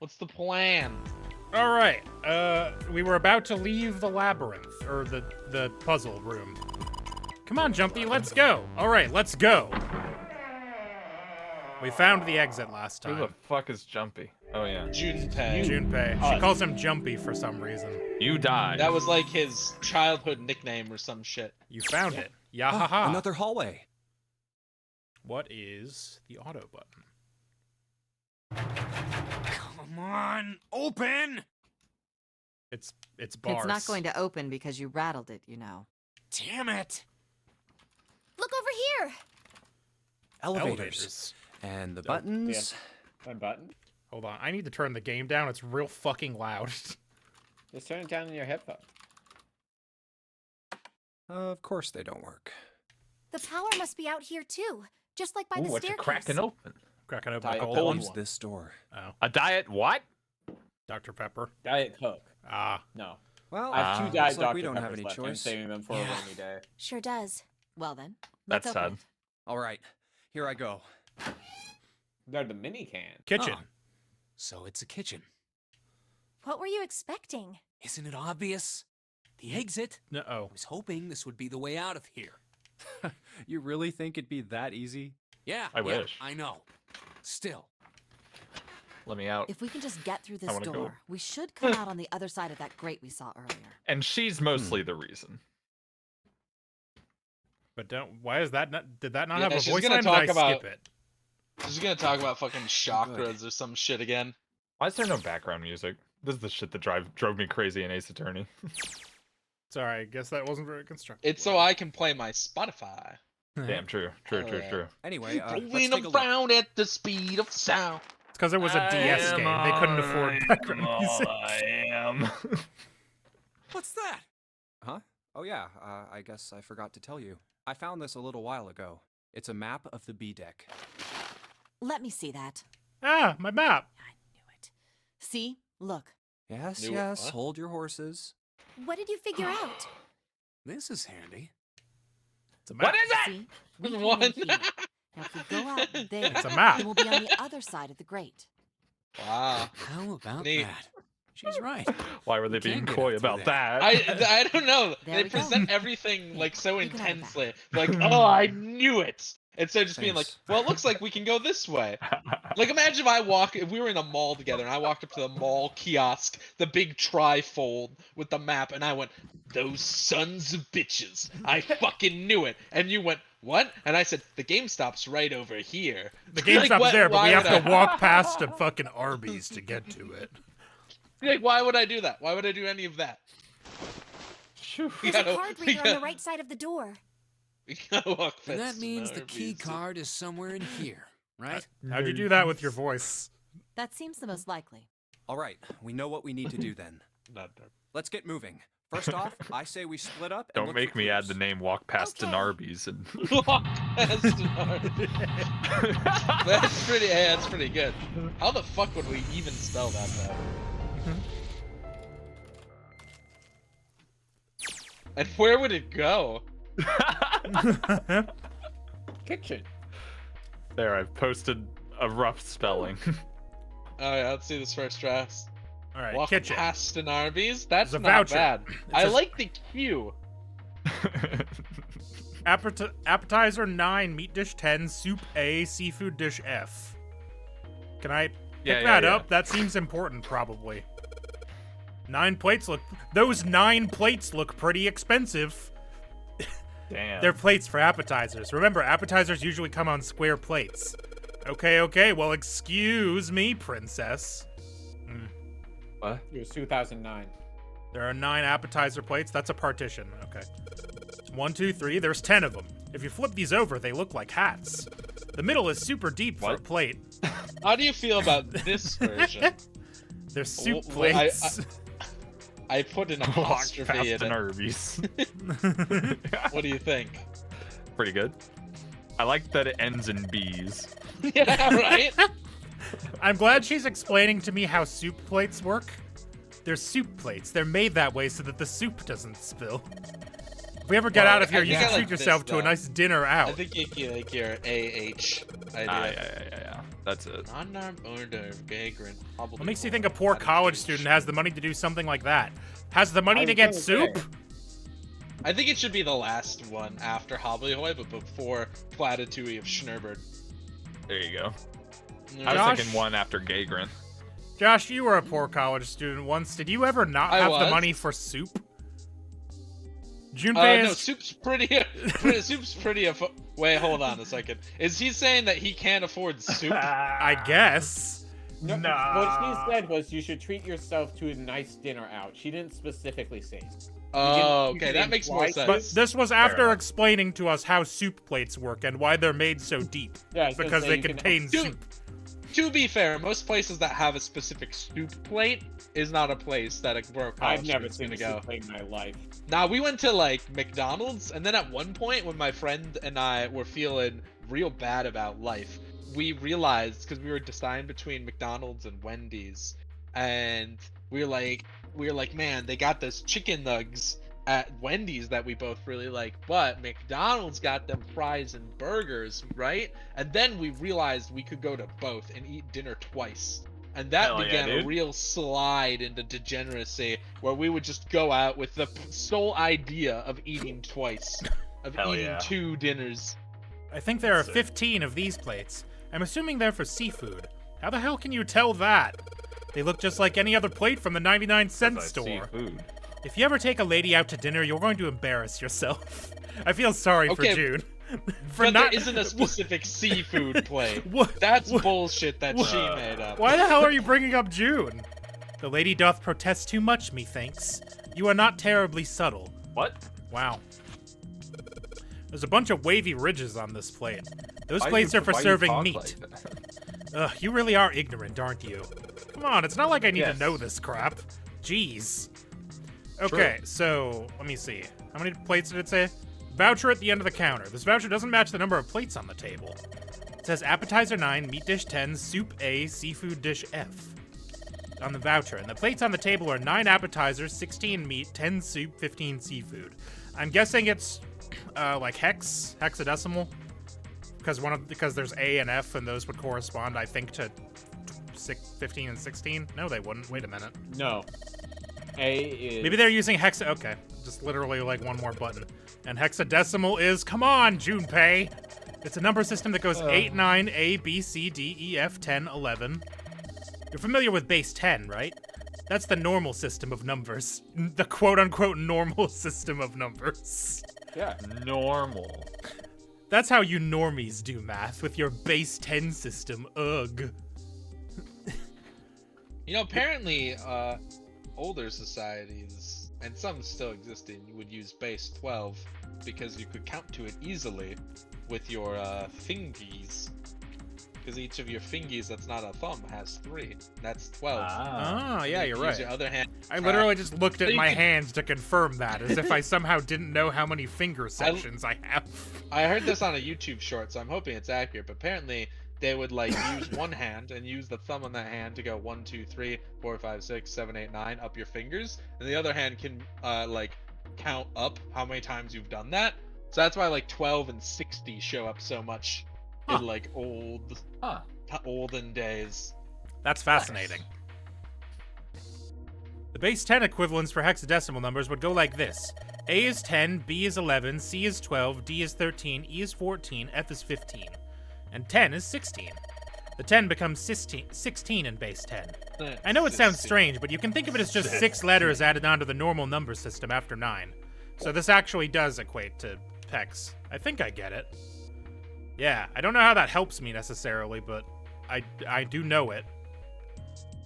What's the plan? All right. We were about to leave the labyrinth, or the puzzle room. Come on, Jumpy, let's go. All right, let's go. We found the exit last Who time. the fuck is Jumpy? Oh yeah. Junpei. Junpei. She calls him Jumpy for some reason. You died. That was like his childhood nickname or some shit. You found it. Yahaha. Another hallway. What is the auto button? Come on, open! It's bars. It's not going to open because you rattled it, you know. Damn it! Look over here. Elevators. And the buttons. My button? Hold on, I need to turn the game down. It's real fucking loud. Just turn it down in your headphones. Of course they don't work. The power must be out here too, just like by the what you staircase. cracking open? Cracking open Diet a cold Coke. one. Opens this door. Oh, A diet what? Dr. Pepper. Diet Coke. Ah, No. Well, I have two looks Diet like Dr. we don't have Peppers any left. I'm choice. saving them for a rainy day. Sure does. Well then, That's let's open sad. it. All right, here I go. They're the mini can. kitchen. Oh. So it's a kitchen. What were you expecting? Isn't it obvious? The exit. No, I oh, was hoping this would be the way out of here. You really think it'd be that easy? Yeah, I wish. I know. Still, Let me out. If we can just get through this wanna go. door, we should come out on the other side of that grate we saw earlier. And she's mostly the reason. but don't. Why is that not? Did that not Yeah, have a she's voice gonna line? Did I talk about- skip it? She's gonna talk about fucking Good. chakras or some shit again. Why is there no background music? This is the shit that drove me crazy in Ace Attorney. Sorry, I guess that wasn't very constructive. It's so I can play my Spotify. Damn, true. True, true, yeah. true. Anyway, let's Rolling take a look. around at the speed of sound. It's because it was a DS game. They couldn't afford background music. I am. what's that? Huh? Oh yeah, I guess I forgot to tell you. I found this a little while ago. It's a map of the B deck. Let me see that. Ah, my map. I knew it. See? Look. Yes, New- yes, what? hold your horses. What did you figure out? This is handy. It's a map. What is it? See? We came One. in here. Now if we go out there, It's a map. then we'll be on the other side of the grate. Wow. How about Neat. that? She's right. Why were they You being can't get coy up through about that. that? I don't know. There They we go. present everything like so You can have it back. intensely. Like, oh, I knew it. Instead of just being like, Thanks. well, it looks like we can go this way. Like, imagine if we were in a mall together and I walked up to the mall kiosk, the big trifold with the map, and I went, those sons of bitches. I fucking knew it. And you went, what? And I said, the GameStop's right over here. The GameStop's what- there, but why we have would to walk past a fucking Arby's to get to it. Like, why would I do that? Why would I do any of that? Phew. There's a card reader on the right side of the door. We gotta walk And that past means the key Arby's. card is somewhere in here, right? How'd you do that with your voice? That seems the most likely. All right, we know what we need to do then. Not there. Let's get moving. First off, I say we split up and Don't look make for me add clues. the name Walk Past an Okay. Arby's and Walk past an Arby's. That's pretty good. How the fuck would we even spell that though? And where would it go? Kitchen. There, I've posted a rough spelling. Oh yeah, let's see this first draft. All right, Walk kitchen. past an Arby's? That's There's a not voucher. bad. It I says- like the Q. Appetizer 9, meat dish 10, soup A, seafood dish F. Can I pick Yeah, that yeah. up? That seems important, probably. 9 plates look. Those 9 plates look pretty expensive. Damn. They're plates for appetizers. Remember, appetizers usually come on square plates. Okay, well, excuse me, princess. What? It was 2009. There are 9 appetizer plates. That's a partition. Okay. 1, 2, 3. There's 10 of them. If you flip these over, they look like hats. The middle is super deep for a What? plate. How do you feel about this version? They're soup Well, I- plates. I put an Walk apostrophe Past in an it. Arby's. What do you think? Pretty good. I like that it ends in B's. Yeah, right? I'm glad she's explaining to me how soup plates work. They're soup plates. They're made that way so that the soup doesn't spill. If we ever get Well, out of here, I you think I should treat like this, yourself to a though. nice dinner out. I think you like your AH idea. Yeah. That's it. Non-armed hors d'oeuvre, vagrant. What makes you think a poor college student has the money to do something like that? Has the money I to was get gonna soup? say. I think it should be the last one after Hobblyhoy, but before Platatouille of Schnerbert. There you go. I Yeah. was Josh? thinking one after Gagrin. Josh, you were a poor college student once. Did you ever not I have the was. money for soup? Junpei No, is... Soup's pretty. Soup's pretty. Wait, hold on a second. Is he saying that he can't afford soup? I guess. No, Nah. what she said was you should treat yourself to a nice dinner out. She didn't specifically say. Oh, you okay, can that makes more imply- But sense. this was after enough. explaining to us how soup plates work and why they're made so deep. Yeah, I was gonna Because say they you can- contain Dude, soup. To be fair, most places that have a specific soup plate is not a place that a broke college I've never student's seen gonna a go. soup plate in my life. Nah, we went to like McDonald's, and then at one point when my friend and I were feeling real bad about life, we realized, because we were deciding between McDonald's and Wendy's, and we were like, man, they got this chicken nugs at Wendy's that we both really like, but McDonald's got them fries and burgers, right? And then we realized we could go to both and eat dinner twice. And that Hell yeah, began a dude. real slide into degeneracy where we would just go out with the sole idea of eating twice, of Hell eating yeah. 2 dinners. I think there are Sick. 15 of these plates. I'm assuming they're for seafood. How the hell can you tell that? They look just like any other plate from the 99-cent That's store. seafood. If you ever take a lady out to dinner, you're going to embarrass yourself. I feel sorry Okay, for June. for But not... there isn't a specific seafood plate. What? That's what- bullshit that she made up. Why the hell are you bringing up June? The lady doth protest too much, methinks. You are not terribly subtle. What? Wow. There's a bunch of wavy ridges on this plate. Those Why plates you- are for why you serving talk meat. like that? Ugh, you really are ignorant, aren't you? Come on, it's not like I need Yes. to know this crap. Jeez. Okay, so let me see. How many plates did it say? Voucher at the end of the counter. This voucher doesn't match the number of plates on the table. It says appetizer 9, meat dish 10, soup A, seafood dish F on the voucher. And the plates on the table are 9 appetizers, 16 meat, 10 soup, 15 seafood. I'm guessing it's like hexadecimal, because there's A and F, and those would correspond, I think, to 15 and 16. No, they wouldn't. Wait a minute. No. A is. Maybe they're using hexa. Okay, just literally like one more button. And hexadecimal is, come on, Junpei. It's a number system that goes 8, 9, A, B, C, D, E, F, 10, 11. You're familiar with base 10, right? That's the normal system of numbers. The quote-unquote normal system of numbers. Yeah. Normal. That's how you normies do math, with your base 10 system. Ugh. You know, apparently, older societies, and some still existing, would use base 12 because you could count to it easily with your fingies. Because each of your fingies that's not a thumb has 3. That's 12. Oh, yeah, You you're can right. Use your other hand. I literally just looked so at you my could- hands to confirm that, as if I somehow didn't know how many finger sections I have. I heard this on a YouTube short, so I'm hoping it's accurate. But apparently, they would like use one hand and use the thumb on that hand to go 1, 2, 3, 4, 5, 6, 7, 8, 9 up your fingers, and the other hand can like count up how many times you've done that. So that's why like 12 and 60 show up so much Huh. in like olden days. That's fascinating. The base 10 equivalents for hexadecimal numbers would go like this. A is 10, B is 11, C is 12, D is 13, E is 14, F is 15. And 10 is 16. The 10 becomes 16 in base 10. I know it sounds 16. strange, but you can think of it as just 6 letters added onto the normal number system after 9. So this actually does equate to hex. I think I get it. Yeah, I don't know how that helps me necessarily, but I do know it.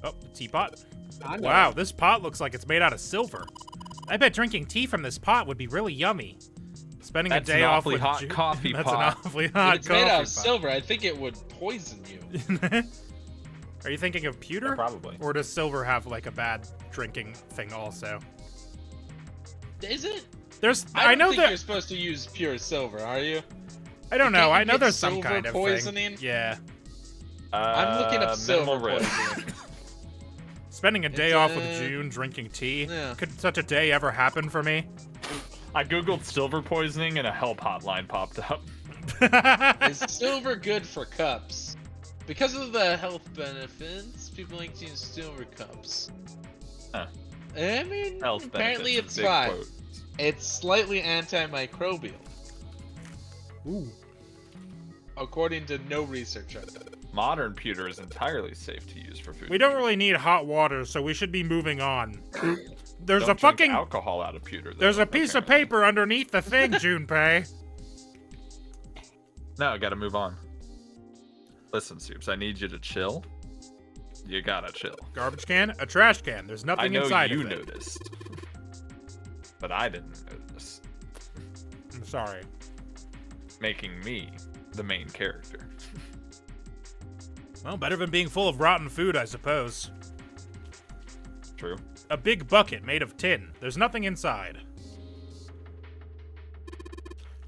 Oh, the teapot. I know. Wow, this pot looks like it's made out of silver. I bet drinking tea from this pot would be really yummy. Spending That's a day an off awfully with hot coffee That's pot. an awfully If hot it's coffee made out of pot. silver, I think it would poison you. Are you thinking of pewter? Yeah, probably. Or does silver have like a bad drinking thing also? Is it? There's I know think that you're supposed to use pure silver, are you? I don't know. Can't you I know get there's some silver kind of poisoning? thing. Yeah. I'm looking up silver minimal risk. poisoning. Spending a day It's, off with June drinking tea. yeah. Could such a day ever happen for me? I googled silver poisoning and a help hotline popped up. Is silver good for cups? Because of the health benefits, people like to use silver cups. Huh. I mean, Health apparently benefits it's in big fine. quotes. It's slightly antimicrobial, Ooh. according to no research on it. Modern pewter is entirely safe to use for food. We don't really need hot water, so we should be moving on. There's Don't a drink fucking... alcohol out of pewter. Though, There's a piece of apparently. paper underneath the thing, Junpei. No, gotta move on. Listen, Soups, I need you to chill. You gotta chill. Garbage can? A trash can. There's I nothing know inside you of it. noticed, but I didn't notice. I'm sorry. Making me the main character. Well, better than being full of rotten food, I suppose. True. A big bucket made of tin. There's nothing inside.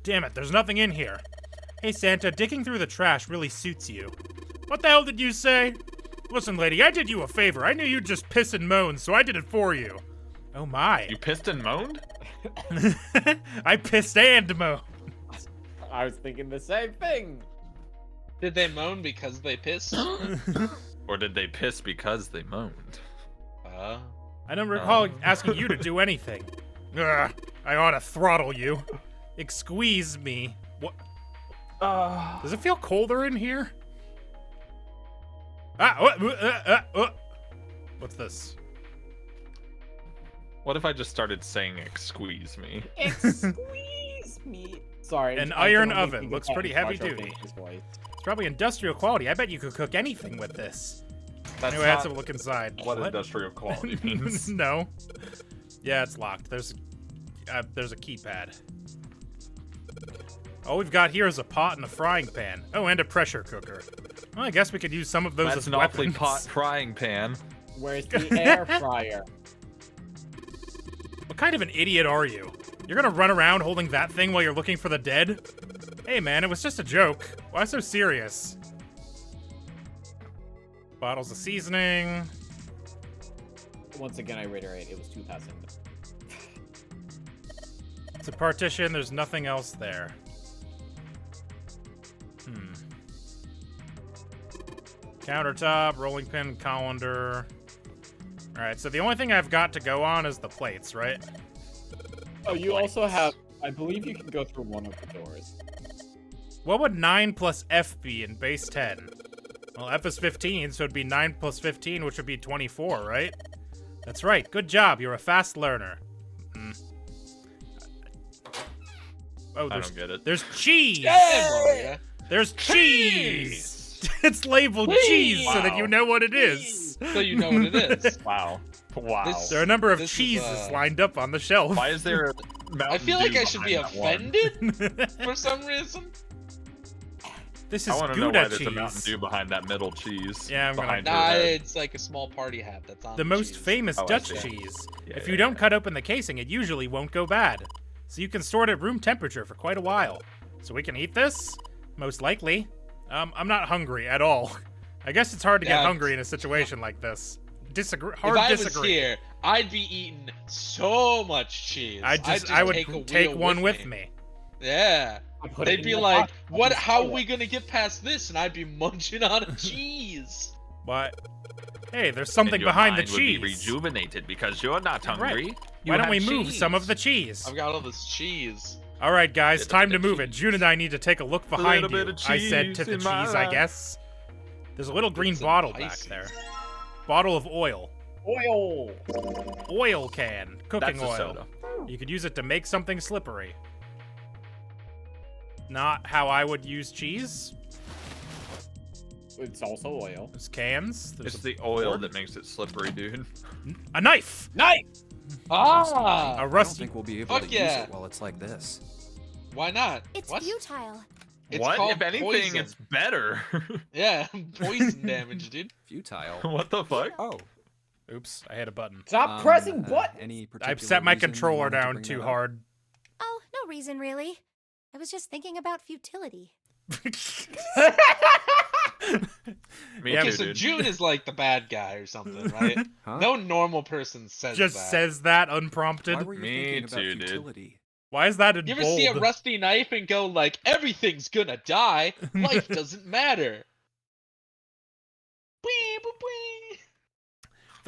Damn it, there's nothing in here. Hey, Santa, digging through the trash really suits you. What the hell did you say? Listen, lady, I did you a favor. I knew you'd just piss and moan, so I did it for you. Oh my. You pissed and moaned? I pissed and moaned. I was thinking the same thing. Did they moan because they pissed? Or did they piss because they moaned? I don't recall asking you to do anything. Ugh, I ought to throttle you. Squeeze me. What? Does it feel colder in here? What's this? What if I just started saying "squeeze me"? Squeeze me. Sorry. An I iron can only oven. think of Looks that pretty in heavy Marshall duty. Finch's voice. It's probably industrial quality. I bet you could cook anything with this. That's Anyway, let's not have a look inside. what industrial quality means. No. Yeah, it's locked. There's a keypad. All we've got here is a pot and a frying pan. Oh, and a pressure cooker. Well, I guess we could use some of those That's as an awfully weapons. pot frying pan. Where's the air fryer? What kind of an idiot are you? You're gonna run around holding that thing while you're looking for the dead? Hey man, it was just a joke. Why so serious? Bottles of seasoning. Once again, I reiterate, it was 2000. It's a partition, there's nothing else there. Countertop, rolling pin, colander. Alright, so the only thing I've got to go on is the plates, right? Oh, you also have. I believe you can go through one of the doors. What would 9 plus F be in base 10? Well, F is 15, so it'd be 9 plus 15, which would be 24, right? That's right. Good job. You're a fast learner. Oh, I don't get it. there's cheese! Yeah. There's cheese! It's labeled cheese so that you know what it is. So you know what it is. Wow. Wow. This- There are a number of This is, cheeses lined up on the shelf. Why is there a Mountain I feel like Dew I should be behind that one? offended for some reason. This I is want to know why Gouda there's a Mountain cheese. Dew behind that middle cheese. Yeah, I'm gonna- behind her Nah, head. it's like a small party hat that's on The most cheese. famous Oh, I Dutch see. cheese. Yeah, If yeah, you don't yeah. cut open the casing, it usually won't go bad. So you can store it at room temperature for quite a while. So we can eat this? Most likely. I'm not hungry at all. I guess it's hard to get Yeah, hungry in a situation like this. Disagree. If Hard I was disagree. here, I'd be eating so much cheese. I would take, a take wheel one with me. Yeah. I put it They'd in be my like, pocket. "What? Just How are throw we it. gonna get past this?" And I'd be munching on a cheese. But hey, there's And something your behind the mind would be cheese. rejuvenated because you're not hungry. You Why don't we have move some of cheese. the cheese? I've got all this cheese. All right, guys, Little time bit to of move it. cheese. June and I need to take a look behind little you. bit of I said to cheese the in my cheese, I life. guess. There's a little green Some bottle back Pisces. there. Bottle of oil. Oil. Oil can. Cooking That's a oil. soda. You could use it to make something slippery. Not how I would use cheese. It's also oil. There's cans. There's It's a, the oil board. that makes it slippery, dude. a knife. Knife. Ah! A I don't rusty. think we'll be able Fuck to yeah. use it while it's like this. Why not? It's What? futile. It's what? called If anything, poison. it's better. Yeah, poison damage, dude. Futile. What the fuck? Oh. Oops, I hit a button. Stop pressing uh, buttons. Any particular I've set my reason you controller wanted to down bring too that up? hard. Oh, no reason really. I was just thinking about futility. Me Yeah, Okay, too, so dude. June is like the bad guy or something, right? Huh? No normal person says Just that. says that Why unprompted. were you Me thinking about too, dude. futility? Why is that in You ever bold? see a rusty knife and go like, everything's gonna die, life doesn't matter?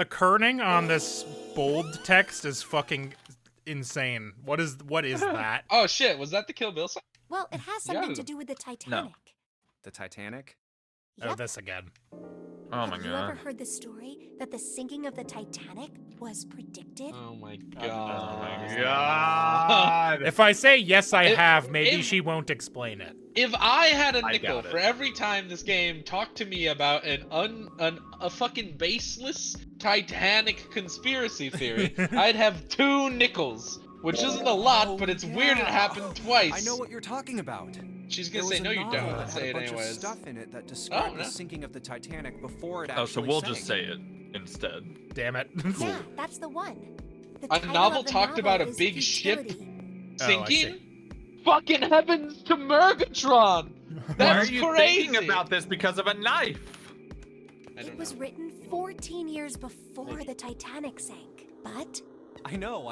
The kerning on this bold text is fucking insane. What is that? Oh shit, was that the Kill Bill song? Well, it has Yeah. something to do with the Titanic. The Titanic? Oh, Yep. this again. Oh my Have you ever god. heard the story that the sinking of the Titanic was predicted? Oh my Oh god. my god. If I say yes, I If- have, maybe if- she won't explain it. If I had a I nickel doubt it. for every time this game talked to me about a fucking baseless Titanic conspiracy theory, I'd have 2 nickels, which isn't a lot, but it's weird it yeah. happened twice. I know what you're talking about. She's There gonna was say a no, you novel don't. that had Say a it bunch anyways. of stuff in it that described no. the sinking of the Titanic before it actually Oh, so we'll sank. just say it instead. Damn it. Yeah, that's the one. The A title novel of the talked novel about a is big ship Futility. Oh, I sinking. Fucking heavens to Murgatron. Why are That's you crazy. thinking about this because of a knife? I It don't was know. written 14 years before the Titanic sank. But I know.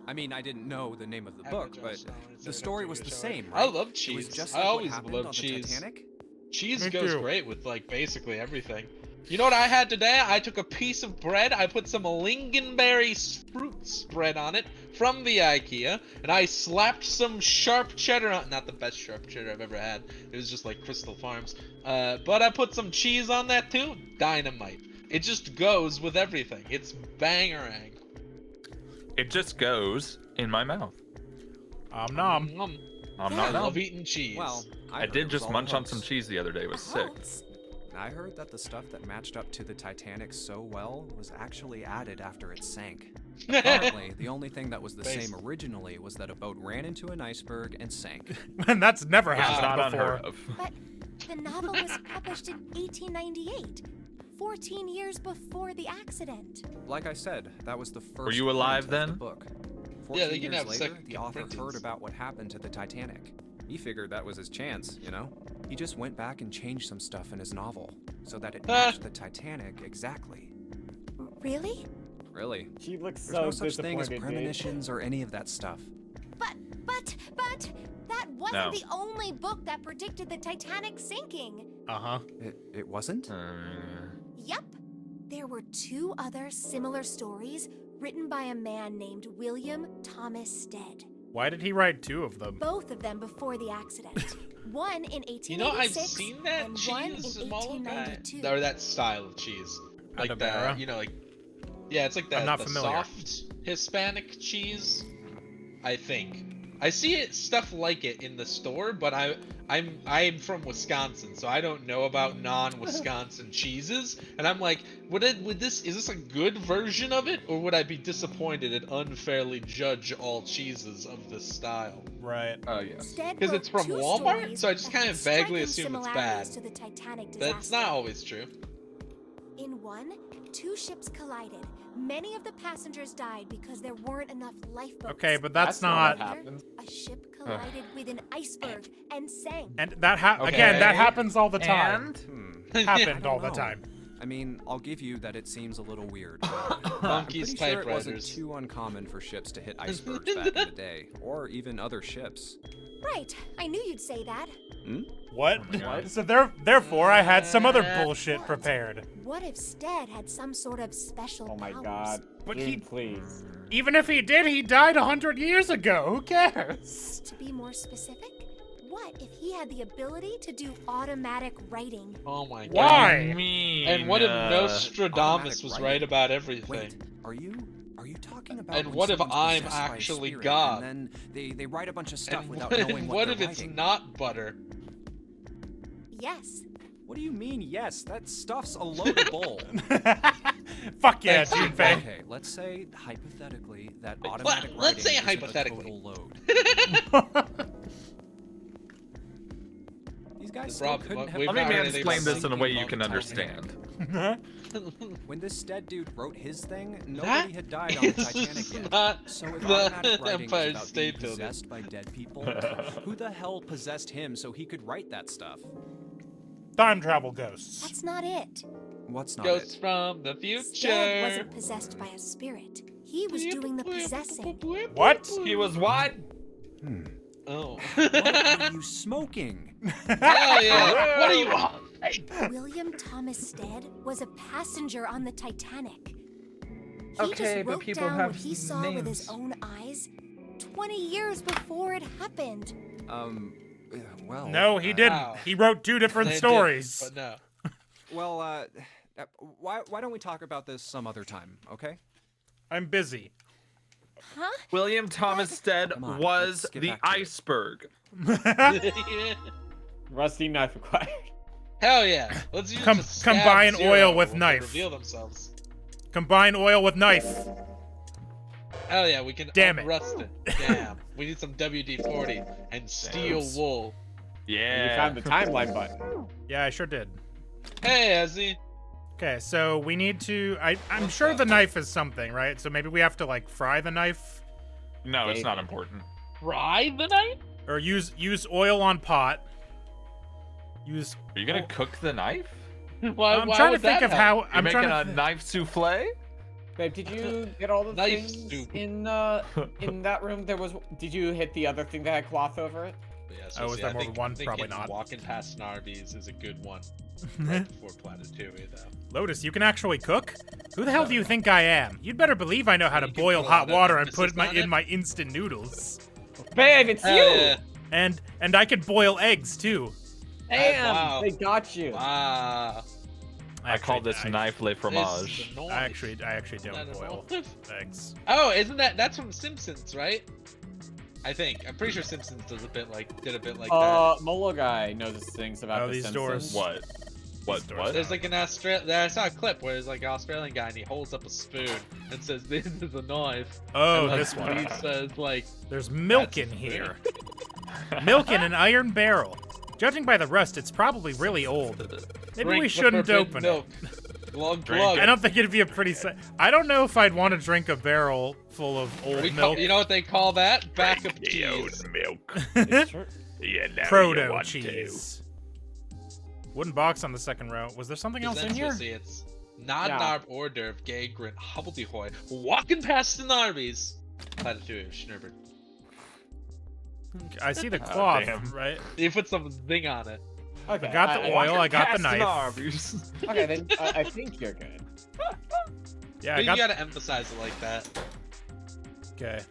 I mean, I didn't know the name of the book, but the story was the same, I right? love It cheese. was just I like what always happened love on cheese. the Titanic. Cheese Me goes too. great with like basically everything. You know what I had today? I took a piece of bread, I put some lingonberry fruit spread on it from the IKEA, and I slapped some sharp cheddar on. Not the best sharp cheddar I've ever had. It was just like Crystal Farms. But I put some cheese on that too. Dynamite. It just goes with everything. It's bangerang. It just goes in my mouth. Nom. I'm Yeah. not I know. love eating cheese. Well, I heard it did was just all a munch on some hoax. cheese the other day. It was a sick. hoax? I heard that the stuff that matched up to the Titanic so well was actually added after it sank. Apparently, the only thing that was the Based. same originally was that a boat ran into an iceberg and sank. And that's never Which is happened not before. unheard of. But the novel was published in 1898, 14 years before the accident. Like I said, that was the first. you alive print of then? The book. Yeah, 14 they can years have later, second the author printings. heard about what happened to the Titanic. He figured that was his chance, you know? He just went back and changed some stuff in his novel so that it matched the Titanic exactly. Really? Really? She looks There's so no such thing as disappointed, dude. premonitions or any of that stuff. But that wasn't No. the only book that predicted the Titanic sinking. Uh-huh. It wasn't? Yep. There were 2 other similar stories written by a man named William Thomas Stead. Why did he write 2 of them? Both of them before the accident. One in 1886 You know, I've seen that and one in cheese small guy. 1892. Or that style of cheese. Like Adabera? that, you know, like... Yeah, it's like that, I'm not the familiar. soft Hispanic cheese, I think. I see it stuff like it in the store, but I'm from Wisconsin, so I don't know about non-Wisconsin cheeses. And I'm like, is this a good version of it, or would I be disappointed and unfairly judge all cheeses of this style? Right. Yes. Stead 'Cause wrote it's from 2 Walmart, stories so I just that kind had of vaguely striking assume it's similarities bad. to the Titanic disaster. That's not always true. In one, 2 ships collided. Many of the passengers died because there weren't enough lifeboats. Okay, but that's not not... what happens. A ship collided with an iceberg and sank. And that Okay. again, that happens all the time. I Happened don't all the know. time. I mean, I'll give you that it seems a little weird. But I'm Monkey's pretty sure it wasn't typewriters. too uncommon for ships to hit icebergs back in the day, or even other ships. Right, I knew you'd say that. What? Oh my God. So therefore, I had some other bullshit prepared. What if Stead had some sort of special Oh my powers? god. But Dude, he- please. Even if he did, he died 100 years ago. Who cares? To be more specific, what if he had the ability to do automatic writing? Oh my god. Why? And what if Nostradamus automatic was writing. right about everything? Wait, are you talking about? And when what if someone's I'm possessed by a actually spirit, God? And then they write a bunch of stuff And without what, knowing what they're if it's writing. not butter? Yes. What do you mean? Yes, that stuff's a load of bull. Fuck yeah, Thanks, Junpei. Okay, let's say hypothetically that Let- automatic let's say writing isn't hypothetically. a total load. These guys The still problem- couldn't have. we've Let me not heard found anything explain about this in a way you sinking can of the Titanic. understand. When this Stead dude wrote his thing, That nobody had died on the is Titanic yet. not So if the automatic writing Empire is about State being Building. possessed by dead people, who the hell possessed him so he could write that stuff? Time travel ghosts. That's not it. What's not Ghosts it? from the Stead future. wasn't possessed by a spirit. He was doing the possessing. What? He was what? Oh. What are you smoking? Hell yeah. What are you on? William Thomas Stead was a passenger on the Titanic. He Okay, just but wrote people down what have he saw with his names. own eyes 20 years before it happened. Well. No, he didn't. Wow. He wrote 2 different They did, stories. but no. Well, why don't we talk about this some other time, okay? I'm busy. Huh? William Thomas Stead Come on, was let's get the back to it. iceberg. Rusty knife acquired. Hell yeah. Let's use Com- the scab combine zero oil with when they knife. Reveal themselves. Combine oil with knife. Hell yeah, we can Damn it. unrust it. Damn. We need some WD-40 and steel Damn. wool. Yeah. You found the timeline button. Yeah, I sure did. Hey, Ezzy. Okay, so we need to. I'm sure the knife is something, right? So maybe we have to like fry the knife, No, it's not important. Fry the knife? or use oil on pot. Use. Are you gonna cook the knife? Why, I'm why trying to would think that of help? how. You're I'm making trying a to. knife souffle? Babe, did you get all the Knife things soup. in that room? Did you hit the other thing that had cloth over it? Yeah, Oh, is see, there I more think, than one? I think Probably hitting not. Walking past Narby's is a good one. Right before Planeteria, though. Lotus, you can actually cook? Who the hell do you think I am? You'd better believe I know how to You can boil put a hot lot of water and put emphasis on in it. my instant noodles. Babe, it's Hell you! yeah. And I can boil eggs too. Damn, Wow. they got you. Wow. I call this I, knife le This fromage. is the I knife. actually Isn't don't that a boil knife? eggs. Oh, isn't that's from Simpsons, right? I think. I'm pretty sure Simpsons did a bit like that. Molo guy knows things about Oh, the these doors. Simpsons. What? doors What? There's like an I saw a clip where there's like an Australian guy and he holds up a spoon and says, "This is a knife." Oh, and like, this one. He says like, There's milk That's in a here. Milk in an iron barrel. Judging by the rust, it's probably really old. Maybe "Drink we the shouldn't forbidden open milk." it. Glug Drink glug. I don't think it'd be a pretty. I don't know if I'd want to drink a barrel full of old milk. You know what they call that? Backup cheese. milk. It's true. Yeah, now you Proto want cheese. Wooden box on the second row. Was there something else in here? Essentially, it's Nod No. Narb hors d'oeuvre, gay grin, hobbledehoy, walking past the Narbies. Planeteria, Schnurrbert. I see the cloth, damn. right? You put some zing on it. Okay. I got the oil. I got the knife. Okay, then I think you're good. Yeah, I But got. you gotta emphasize it like that. Okay.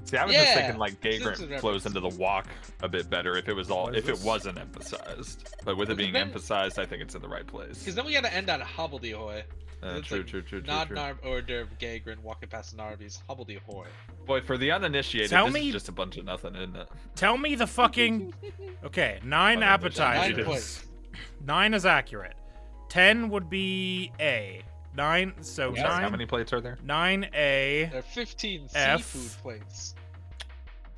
See, I was Yeah, just thinking like Gagrant Simpsons flows into the walk a bit better if it was all What is if it this? wasn't emphasized. But with it being then- emphasized, I think it's in the right place. Because then we gotta end on hobbledehoy. It's True, like true, true, true, Nod true. Narb hors d'oeuvre, gay grin, walking past the Narbies, hobbledehoy. Boy, for the uninitiated, Tell this me- is just a bunch of nothing, isn't it? Tell me the fucking. Okay, 9 Oh, there's appetizers. 9 points. 9 is accurate. 10 would be A. 9. So Yeah. 9. How many plates are there? 9A. There are 15 F. seafood plates.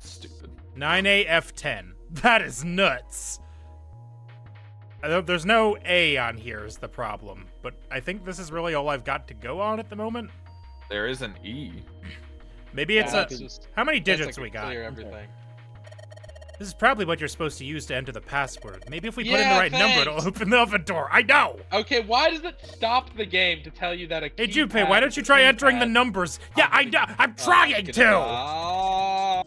Stupid. 9A F10. That is nuts. There's no A on here is the problem, but I think this is really all I've got to go on at the moment. There is an E. Maybe it's That's a. just- How many that's digits like we a got? Clear everything. This is probably what you're supposed to use to enter the password. Maybe if we put in the Yeah, right number, it'll thanks. open the oven door. I know. Okay, why does it stop the game to tell you that a Hey, keypad Junpei, why don't is you a try entering the keypad? numbers? Yeah, I know. I'm Oh, trying look at to. that.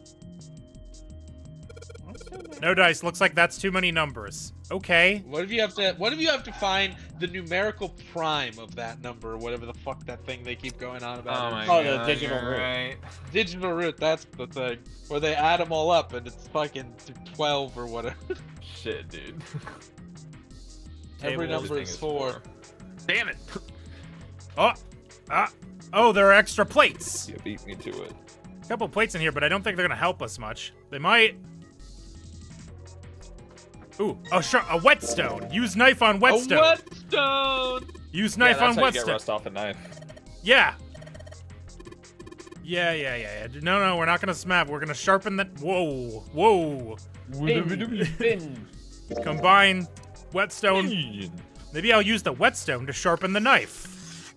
No dice. Looks like that's too many numbers. Okay. What if you have to find the numerical prime of that number, or whatever the fuck that thing they keep going on about? Oh, the digital root. Right. Digital root, that's the thing. Where they add them all up and it's fucking 12 or whatever. Shit, dude. Every Table number everything is 4. Damn it! Oh, there are extra plates. You beat me to it. A couple plates in here, but I don't think they're gonna help us much. They might. Ooh, a whetstone. Use knife on whetstone. A whetstone! Use knife yeah, on that's how you get whetstone. rust off a knife. Yeah. Yeah. No, we're not gonna smack. We're gonna sharpen that. Whoa. Spin. Combine whetstone. Maybe I'll use the whetstone to sharpen the knife.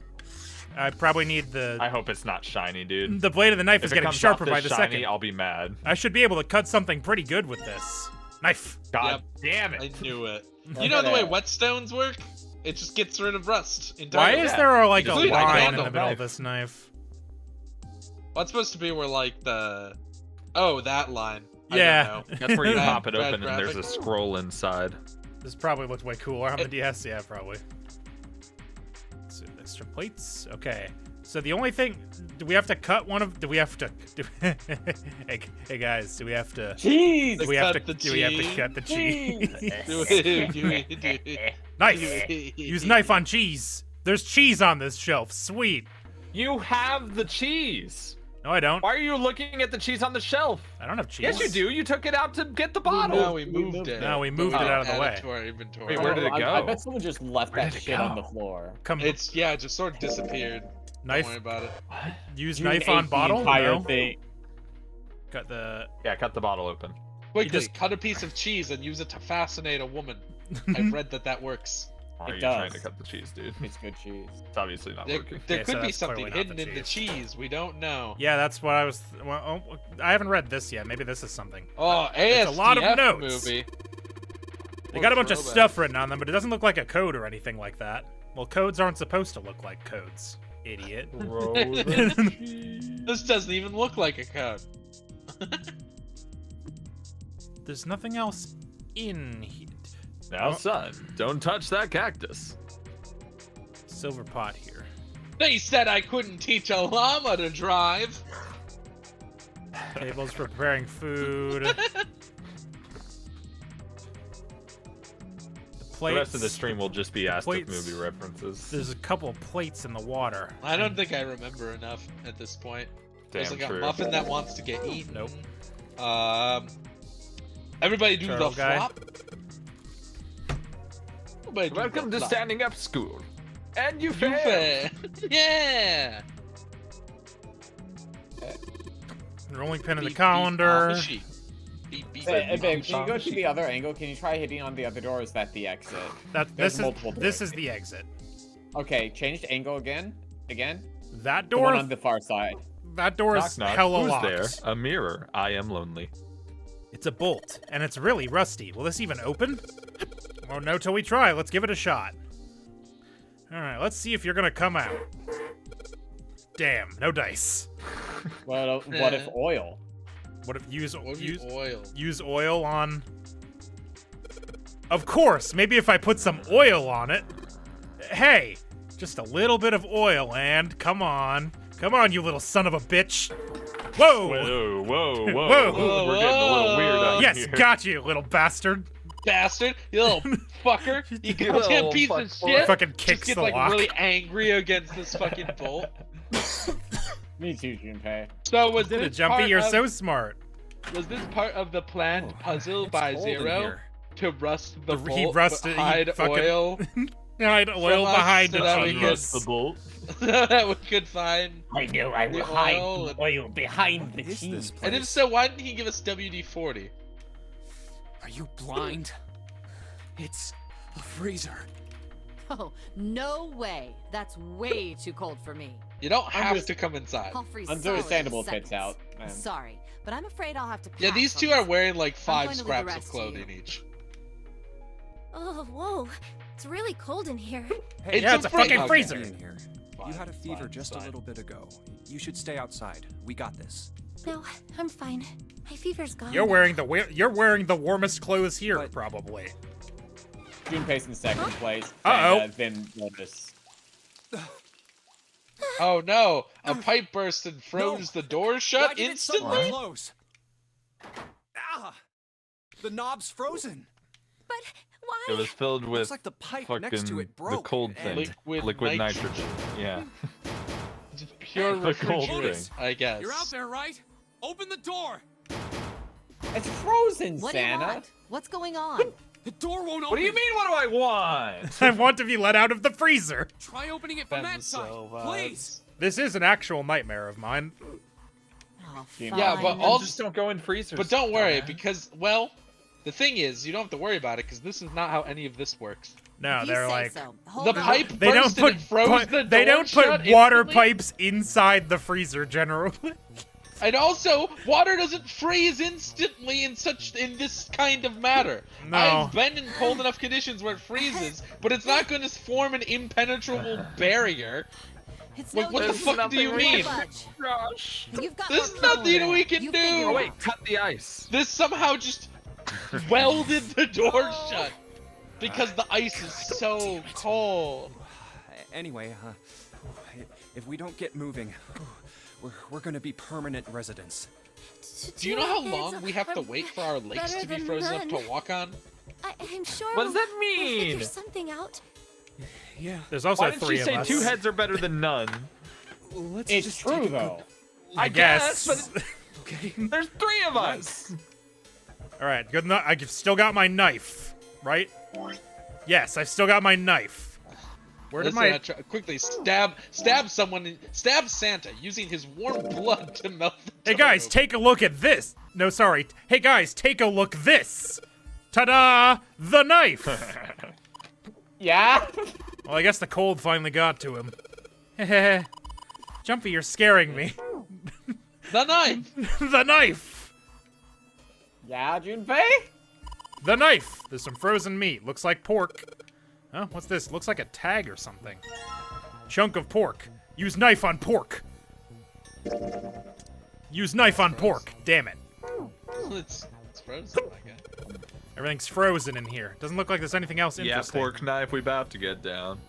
I probably need I hope it's not shiny, dude. the blade of the knife If is it getting comes sharper off by this the shiny, second. I'll be mad. I should be able to cut something pretty good with this. Knife. God damn it! I knew it. You know the way whetstones work? It just gets rid of rust Why entirely. is there like a Just leave it like line that, in the though. middle of Knife. this knife? Well, it's supposed to be where like the... Oh, that line. Yeah. I don't know. That's where you Bad- pop it bad open and there's a graphic. scroll inside. This probably looked way cooler on the DS. Yeah, probably. extra plates. Okay. So the only thing, do we have to cut one of? Do we have to? Hey guys, do we have to? Cheese. Do we have to? Cut the Do we have to cheese. cut the cheese? Cheese. Knife. Use knife on cheese. There's cheese on this shelf. Sweet. You have the cheese. No, I don't. Why are you looking at the cheese on the shelf? I don't have cheese. Yes, you do. You took it out to get the bottle. No, we moved it. No, we moved it out of the Add way. to our inventory. Wait, where did it I go? bet someone just left Where that did it shit on go? the floor. Come. It just sort of disappeared. Knife. Don't worry about it. Use You knife ate on the bottle. entire No. thing. Cut the. Yeah, cut the bottle open. Quickly, just- cut a piece of cheese and use it to fascinate a woman. I've read that works. Why are It you does. trying to cut the cheese, dude? It's good cheese. It's obviously not There, working. there Okay, so could be that's something clearly not hidden the in the cheese. cheese. We don't know. Yeah, that's what I was. Well, oh, I haven't read this yet. Maybe this is something. Oh, It's a lot of ASDF notes. movie. They What got a bunch of throwback. stuff written on them, but it doesn't look like a code or anything like that. Well, codes aren't supposed to look like codes, idiot. This doesn't even look like a code. There's nothing else in here. Now, Oh. son, don't touch that cactus. Silver pot here. They said I couldn't teach a llama to drive. Tables for preparing food. The The rest of the plates- stream will just be asked of plates- movie references. There's a couple of plates in the water. I don't think I remember enough at this point. There's Damn like true. a muffin that wants to get eaten. Nope. Everybody do Turtle the guy. flop. Everybody do Welcome the to flop. standing up school. And you You failed. fair. Yeah. Rolling pin in the Beep, beep on calendar. the sheet. Beep, beep, Hey, beep, babe, beep, can you go beep. to the other angle? Can you try hitting on the other door? Or is that the exit? That There's this is multiple this doors. is the exit. Okay, change the angle again. Again. That The one door. on the far side. That door Knock, is knock. hella Who's locked. there? A mirror. I am lonely. It's a bolt, and it's really rusty. Will this even open? Won't know till we try. Let's give it a shot. All right, let's see if you're gonna come out. Damn, no dice. Well, what if oil? What if use What if you oil? use oil on? Of course, maybe if I put some oil on it. Hey, just a little bit of oil, and come on, you little son of a bitch. Whoa! Whoa, whoa, whoa. Whoa. We're getting a little weird out Yes, here. got you, little bastard. Bastard, you little fucker, you You goddamn little piece of fuck boy. shit. Fucking Just kicks get the like lock. really angry against this fucking bolt. Me too, Junpei. So was Did it, this Jumpy? part You're of, so smart. was this part of the planned puzzle It's by cold in Zero here. to rust the He bolt, rusted- but he hide fucking- oil, Hide oil us behind so the that we cheese. could- Rust the bolt. so that we could find I knew I the oil. And, oil behind What is this place? and if so, why didn't he give us WD-40? Are you blind? It's a freezer. Oh, no way. That's way too cold for me. You don't have just- to come inside. I'll freeze solid in Understandable if it's seconds. out. Man. Sorry, but I'm afraid I'll have to Yeah, pass these on two this are one. wearing like 5 going to leave the scraps of rest to clothing you. each. Oh, whoa. It's really cold in here. Hey, Yeah, it's a fucking Okay. freezer. In here. You had a Fine, fever fine, just fine. a little bit ago. You should stay outside. We got this. No, I'm fine. My fever's gone. You're wearing the warmest clothes here, But- probably. Junpei's in second place. Uh-oh. And, then Lotus. Oh no! A pipe burst and froze the door Why shut did it suddenly instantly? close? Ah! The knob's frozen. But why? It was filled with Looks like the pipe next to fucking it broke. the cold and- thing. Liquid nitrogen. nitrogen. Yeah. Just pure The cold refrigerant, thing. I guess. You're out there, right? Open the door. It's frozen, What do you Santa. want? What's going on? The door won't open. What do you mean? What do I want? I want to be let out of the freezer. Try opening it from that side, please. This is an actual nightmare of mine. Oh, Yeah, but fine. all- Just don't go in freezers. But don't worry, dumbass. because well, the thing is, you don't have to worry about it because this is not how any of this works. No, You they're say like so. Hold The on. pipe they don't burst put and it froze the they door don't put shut water instantly. pipes inside the freezer generally. And also, water doesn't freeze instantly in this kind of matter. No. I've been in cold enough conditions where it freezes, but it's not going to form an impenetrable barrier. It's Like, no what the use. fuck do you Don't mean? budge. Gosh. You've got There's more people nothing there. we can You do. figure it Oh out. wait, cut the ice. This somehow just welded the door shut because the ice is so cold. Anyway, if we don't get moving, we're gonna be permanent residents. Do you know how long we have to wait for our legs to be frozen up to walk on? I'm sure. What does that We'll mean? figure something out. Yeah. There's also Why did three she of say us. 2 heads are better than none? Well, let's It's just true take a though. I guess. but Okay. there's 3 of us. All right, good enough. I've still got my knife, right? Yes, I've still got my knife. Where did Listen, my... quickly stab someone, stab Santa using his warm blood to melt the Hey guys, dough. take a look at this. No, sorry. Hey guys, take a look this. Ta-da! The knife. Yeah? Well, I guess the cold finally got to him. Heh. Jumpy, you're scaring me. The knife! The knife. Yeah, Junpei? The knife. There's some frozen meat. Looks like pork. Huh? What's this? Looks like a tag or something. Chunk of pork. Use knife on pork. Use knife on pork. Damn it. It's frozen, I guess. Everything's frozen in here. Doesn't look like there's anything else Yeah, interesting. pork knife, we about to get down.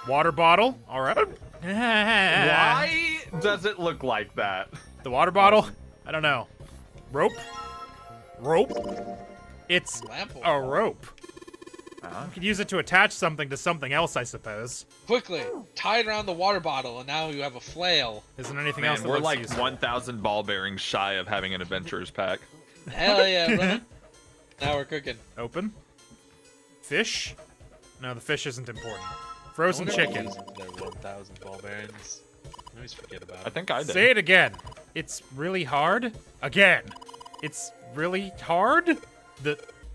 Water bottle. All right. Why does it look like that? The water bottle? I don't know. Rope? Rope? It's Lamp a rope. Uh-huh. You could use it to attach something to something else, I suppose. Quickly, tie it around the water bottle, and now you have a flail. Isn't anything Man, else that we're looks like useful? 1,000 ball bearings shy of having an adventurer's pack. Hell yeah, brother. Now we're cooking. Open. Fish? No, the fish isn't important. Frozen I wonder if chicken. they're using their 1,000 ball bearings. I always forget about I it. think I did. Say it again. It's really hard. Again. It's really hard.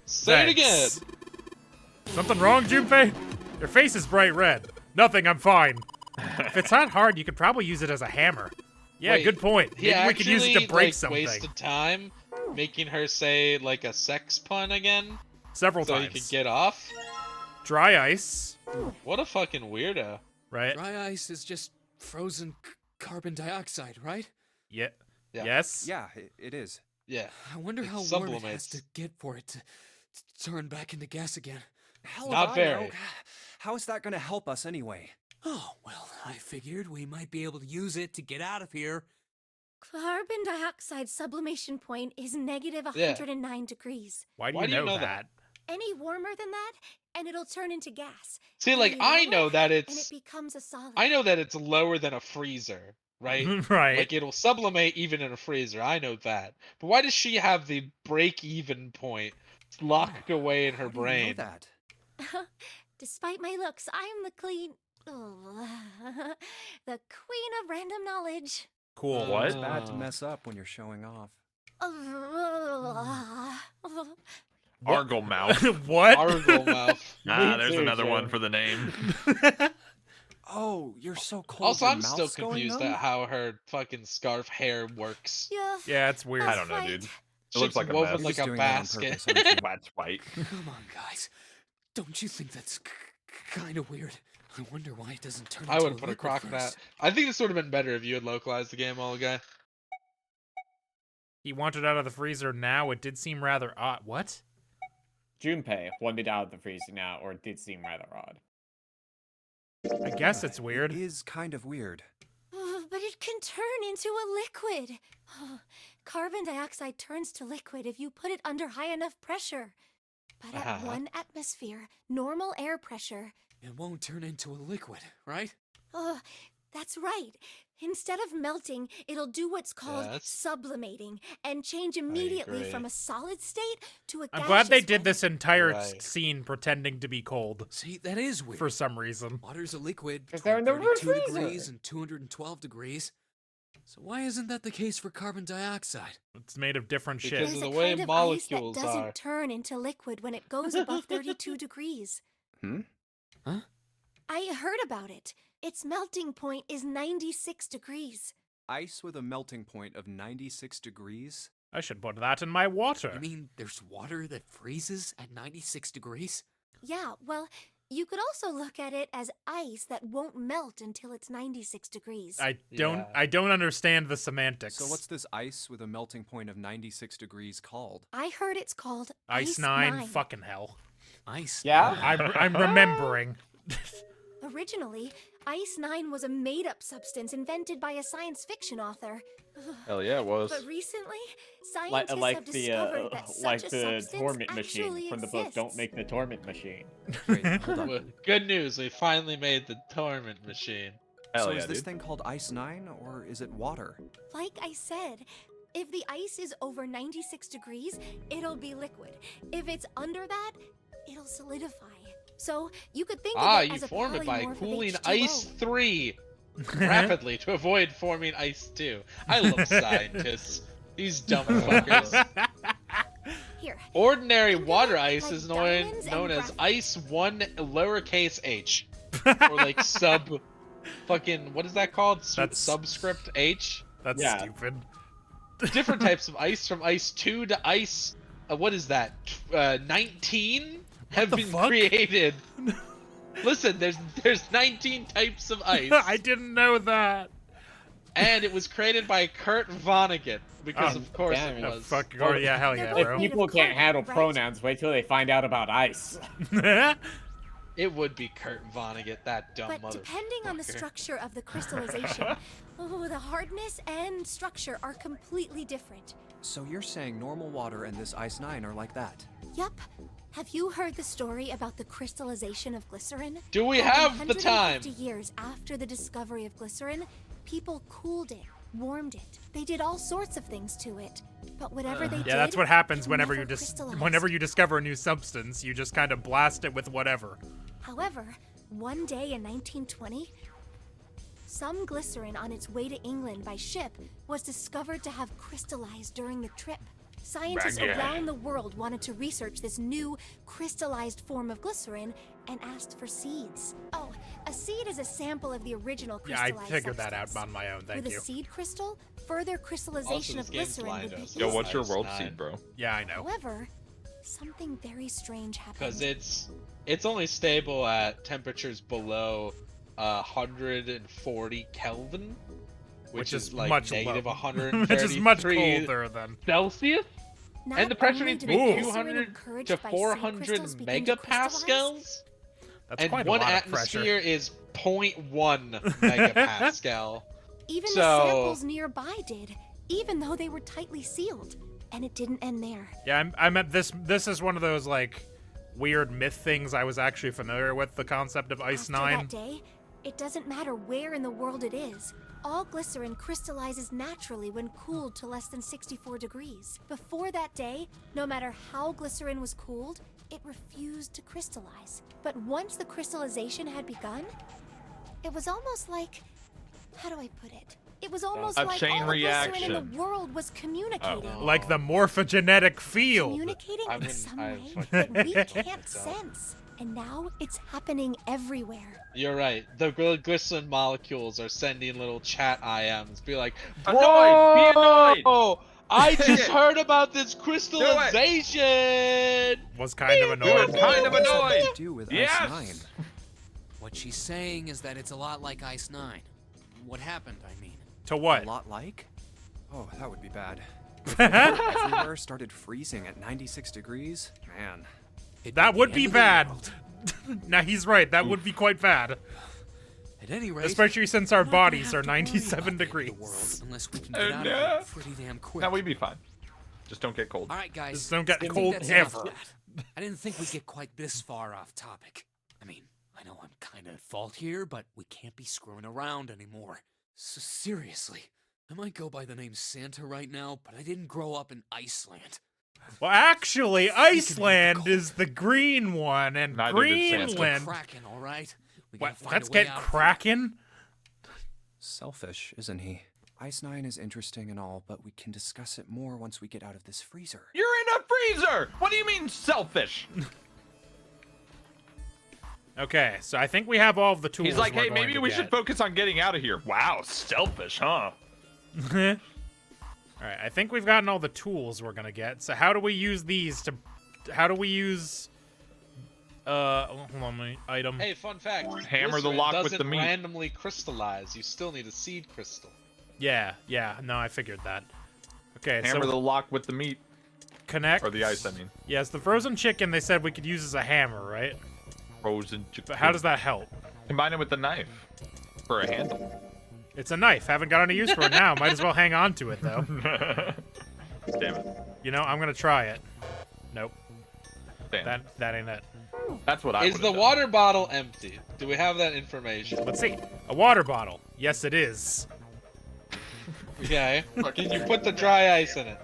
Say it again! Thanks. Something wrong, Junpei? Your face is bright red. Nothing, I'm fine. If it's not hard, you could probably use it as a hammer. Yeah, Wait, good point. He Maybe we could use it to actually, break like, something. wasted time making her say, like, a sex pun again Several so times. he could get off. Dry ice, What a fucking weirdo. right? Dry ice is just frozen carbon dioxide, right? Yeah. Yeah. Yes? Yeah, it is. Yeah. I wonder It how warm it has sublimates. to get for it to turn back into gas again. Hell Not if I very. know. How is that gonna help us anyway? Oh, well, I figured we might be able to use it to get out of here. Carbon dioxide sublimation point is negative Yeah. 109 degrees. Why do Why you do you know know that? Any warmer than that, and it'll turn into gas. See, like, Any I lower, know that and it it's... becomes a solid. I know that it's lower than a freezer, right? Right. Like, it'll sublimate even in a freezer. I know that. But why does she have the break-even point locked away in her How do you know brain? that? Despite my looks, I'm the clean. Oh, the queen of random knowledge. Cool. What? It's bad to mess up when you're showing off. Argle mouth. What? Argle mouth. There's too, another Joe. one for the name. Oh, you're so cold. Also, your I'm still mouth's going confused numb? at how her fucking scarf hair works. Yeah, Yeah, it's weird. I don't know, right. dude. It Shit's looks like a woven mess. like He's a doing that on basket. purpose, I'm sure. That's white. Come on, guys. Don't you think that's kind of weird? I wonder why it doesn't turn I into would have put a liquid crock in that. first. I think this would have been better if you had localized the game, all guy. He wanted out of the freezer now. It did seem rather odd. What? Junpei wanted out of the freezer now, or it did seem rather odd. I guess it's weird. It is kind of weird. But it can turn into a liquid. Carbon dioxide turns to liquid if you put it under high enough pressure. But at Uh-huh. 1 atmosphere, normal air pressure. It won't turn into a liquid, right? Oh, that's right. Instead of melting, it'll do what's called Yes. sublimating and change immediately agree. from a solid state to a I'm gaseous glad they did one. this entire Right. scene pretending to be cold See, that is weird. for some reason. Water's a liquid 'Cause they're between in the 32 freezer. degrees and 212 degrees. So why isn't that the case for carbon dioxide? It's made of different Because shit. There's of a the way kind of molecules ice that doesn't are. turn into liquid when it goes above 32 degrees. Hmm? Huh? I heard about it. Its melting point is 96 degrees. Ice with a melting point of 96 degrees? I should put that in my water. You mean there's water that freezes at 96 degrees? Yeah, well, you could also look at it as ice that won't melt until it's 96 degrees. I Yeah. don't understand the semantics. So what's this ice with a melting point of 96 degrees called? I heard it's called Ice 9? Fucking hell. Ice. Yeah? I'm remembering. Originally, Ice 9 was a made-up substance invented by a science fiction author. Hell yeah, it was. But recently, Like, scientists like have the discovered that like such a the substance torment machine actually from the book Don't exists. Make the Torment Machine. Wait, hold on. Well, good news, we finally made the torment machine. Hell So yeah, is this dude. thing called Ice 9, or is it water? Like I said, if the ice is over 96 degrees, it'll be liquid. If it's under that, it'll solidify. So you could think of it You as a form it by polymorph of cooling H2O. ice 3 rapidly to avoid forming ice 2. I love scientists. These dumb fuckers. Here, Ordinary Think of water it ice like is diamonds known and as graphite. ice 1 lowercase h. Or like sub fucking, what is that called? That's- Subscript h? That's Yeah. stupid. Different types of ice from ice 2 to ice, what is that? 19 have the been fuck? created. Listen, there's 19 types of ice. I didn't know that. And it was created by Kurt Vonnegut, because Oh, of course damn it it. was. Fuck, oh, yeah, hell yeah, They're bro. both If people can't carbon, handle right? pronouns, wait till they find out about ice. It would be Kurt Vonnegut, that dumb But motherfucker. depending on the structure of the crystallization, the hardness and structure are completely different. So you're saying normal water and this Ice 9 are like that? Yup. Have you heard the story about the crystallization of glycerin? Do we Over have the time? 150 years after the discovery of glycerin, people cooled it, warmed it. They did all sorts of things to it. But whatever they did, Yeah, that's what happens it whenever never you crystallized. whenever you discover a new substance, you just kind of blast it with whatever. However, one day in 1920, some glycerin on its way to England by ship was discovered to have crystallized during the trip. Scientists around the world wanted to research this new crystallized form of glycerin and asked for seeds. Oh, a seed is a sample of the original Yeah, I crystallized figured that out substance. on my own, thank With you. a seed crystal, further crystallization this of game's glycerin lying would to be us. Yo, easy. what's your Ice world 9. seed, bro? Yeah, I know. However, something very strange happened. Because it's only stable at temperatures below 140 Kelvin, which is like much negative low. 133 Which is much colder than. Celsius. Not And the pressure only needs to did be glycerin 200 encouraged to by seed 400 crystals begin to crystallize, megapascals. That's And quite a one lot of pressure. atmosphere is 0.1 megapascal. Even So- the samples nearby did, even though they were tightly sealed. And it didn't end there. Yeah, I meant this. This is one of those like weird myth things I was actually familiar with. The concept of Ice After 9. that day, it doesn't matter where in the world it is. All glycerin crystallizes naturally when cooled to less than 64 degrees. Before that day, no matter how glycerin was cooled, it refused to crystallize. But once the crystallization had begun, it was almost like, how do I put it? It was almost A like chain all the glycerin in reaction. the world was communicating. Like the morphogenetic field. Communicating I in wouldn't- some I way fucking that we don't can't think so. sense. And now it's happening everywhere. You're right. The glycerin molecules are sending little chat IMs. Be like, Annoyed! Be annoyed! "Bro, I Say just it. heard about this crystallization. Was kind of Do it, annoyed. kind of What does annoyed! that do with Yes! Ice 9? What she's saying is that it's a lot like Ice 9. What happened, I mean? To A what? lot like? Oh, that would be bad. Everywhere started freezing at 96 degrees? Man. It'd That the would end be of the bad. world. Now he's right. That would be quite bad, At any rate, especially since our we're not gonna bodies have are to worry 97 about the end of the degrees. world unless we can Oh, get out of no. here pretty damn quick. Now we'd be fine. Just don't get cold. All right, guys. Just don't get I think cold that's enough ever. of that. I didn't think we'd get quite this far off topic. I mean, I know I'm kind of at fault here, but we can't be screwing around anymore. So seriously, I might go by the name Santa right now, but I didn't grow up in Iceland. Well, actually, Iceland cold. is the green one, and Neither did Santa. Let's get Greenland. cracking, all right? We What, gotta find let's a way get out of cracking. Selfish, isn't he? Ice 9 is interesting and all, but we can discuss it more once we get out of this freezer. You're in a freezer! What do you mean selfish? Okay, so I think we have all of the tools. He's like, we're hey, going maybe to we get. should focus on getting out of here. Wow, selfish, huh? All right, I think we've gotten all the tools we're gonna get. So how do we use these to? How do we use? Hold on, my item. Hey, fun fact. Hammer the glycerin lock with doesn't the meat. randomly crystallize. You still need a seed crystal. Yeah. No, I figured that. Okay, Hammer so the lock with the meat. Connect. Or the ice, I mean. Yes, the frozen chicken they said we could use as a hammer, right? Frozen chicken. But how does that help? Combine it with the knife for a handle. It's a knife. Haven't got any use for it now. Might as well hang on to it, though. Damn it. You know, I'm gonna try it. Nope. Damn. That ain't it. That's what I Is would've the done. water bottle empty? Do we have that information? Let's see. A water bottle. Yes, it is. Okay. Can you put the dry ice in it?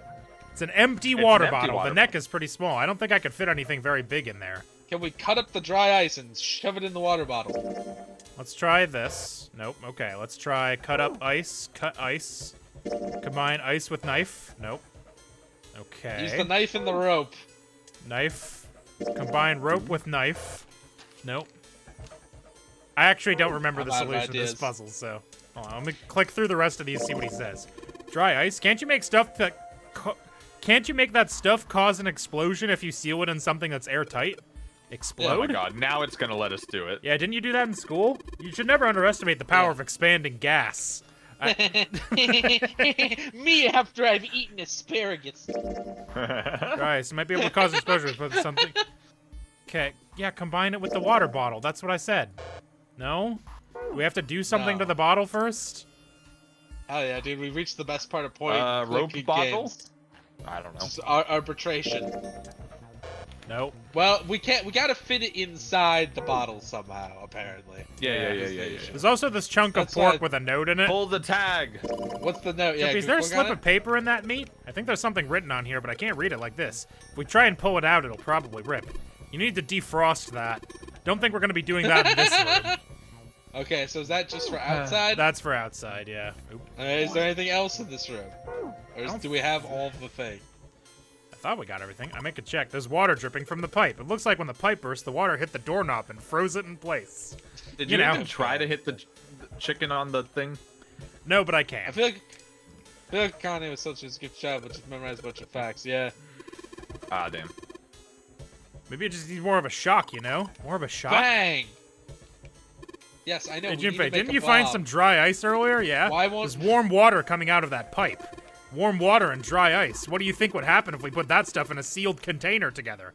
It's an empty It's water an empty bottle. water The neck is pretty small. I don't think I could fit anything very big in there. Can we cut up the dry ice and shove it in the water bottle? Let's try this. Nope. Okay, let's try cut up ice. Cut ice. Combine ice with knife. Nope. Okay. Use the knife and the rope. Knife. Combine rope with knife. Nope. I actually don't remember I'm the out of solution to this ideas. puzzle, so hold on, let me click through the rest of these, see what he says. Dry ice. Can't you make stuff that? Can't you make that stuff cause an explosion if you seal it in something that's airtight? Explode? Oh my god, now it's gonna let us do it. Yeah, didn't you do that in school? You should never underestimate the power of expanding gas. Me after I've eaten asparagus. Dry ice might be able to cause explosions, but something. Okay, yeah, combine it with the water bottle. That's what I said. No? Do we have to do something to No. the bottle first? Oh yeah, dude, we reached the best part of point. Rope clicking bottle? games. I don't know. Just arbitration. Nope. Well, we can't. We gotta fit it inside the bottle somehow. Apparently. Yeah. There's also this chunk of That's pork why- with a note in it. Pull the tag. What's the note? Yeah. Is can there we a click slip on of paper in that meat? I think there's something written on here, but I can't read it like this. If we try and pull it out, it'll probably rip. You need to defrost that. Don't think we're going to be doing that in this room. Okay, so is that just for outside? That's for outside, yeah. Oop. Is there anything else in this room? Or do we have all the thing? I thought we got everything. I make a check. There's water dripping from the pipe. It looks like when the pipe burst, the water hit the doorknob and froze it in place. Did You you know. even try to hit the chicken on the thing? No, but I I can't. feel like Kanye was such a good job, but just memorized a bunch of facts. Yeah. Ah, damn. Maybe it just needs more of a shock, you know? More of a shock. Bang! Yes, I know. Hey, we need to Jinpei, make didn't a you find bomb. some dry ice earlier? Yeah? Why won't- There's warm water coming out of that pipe. Warm water and dry ice. What do you think would happen if we put that stuff in a sealed container together?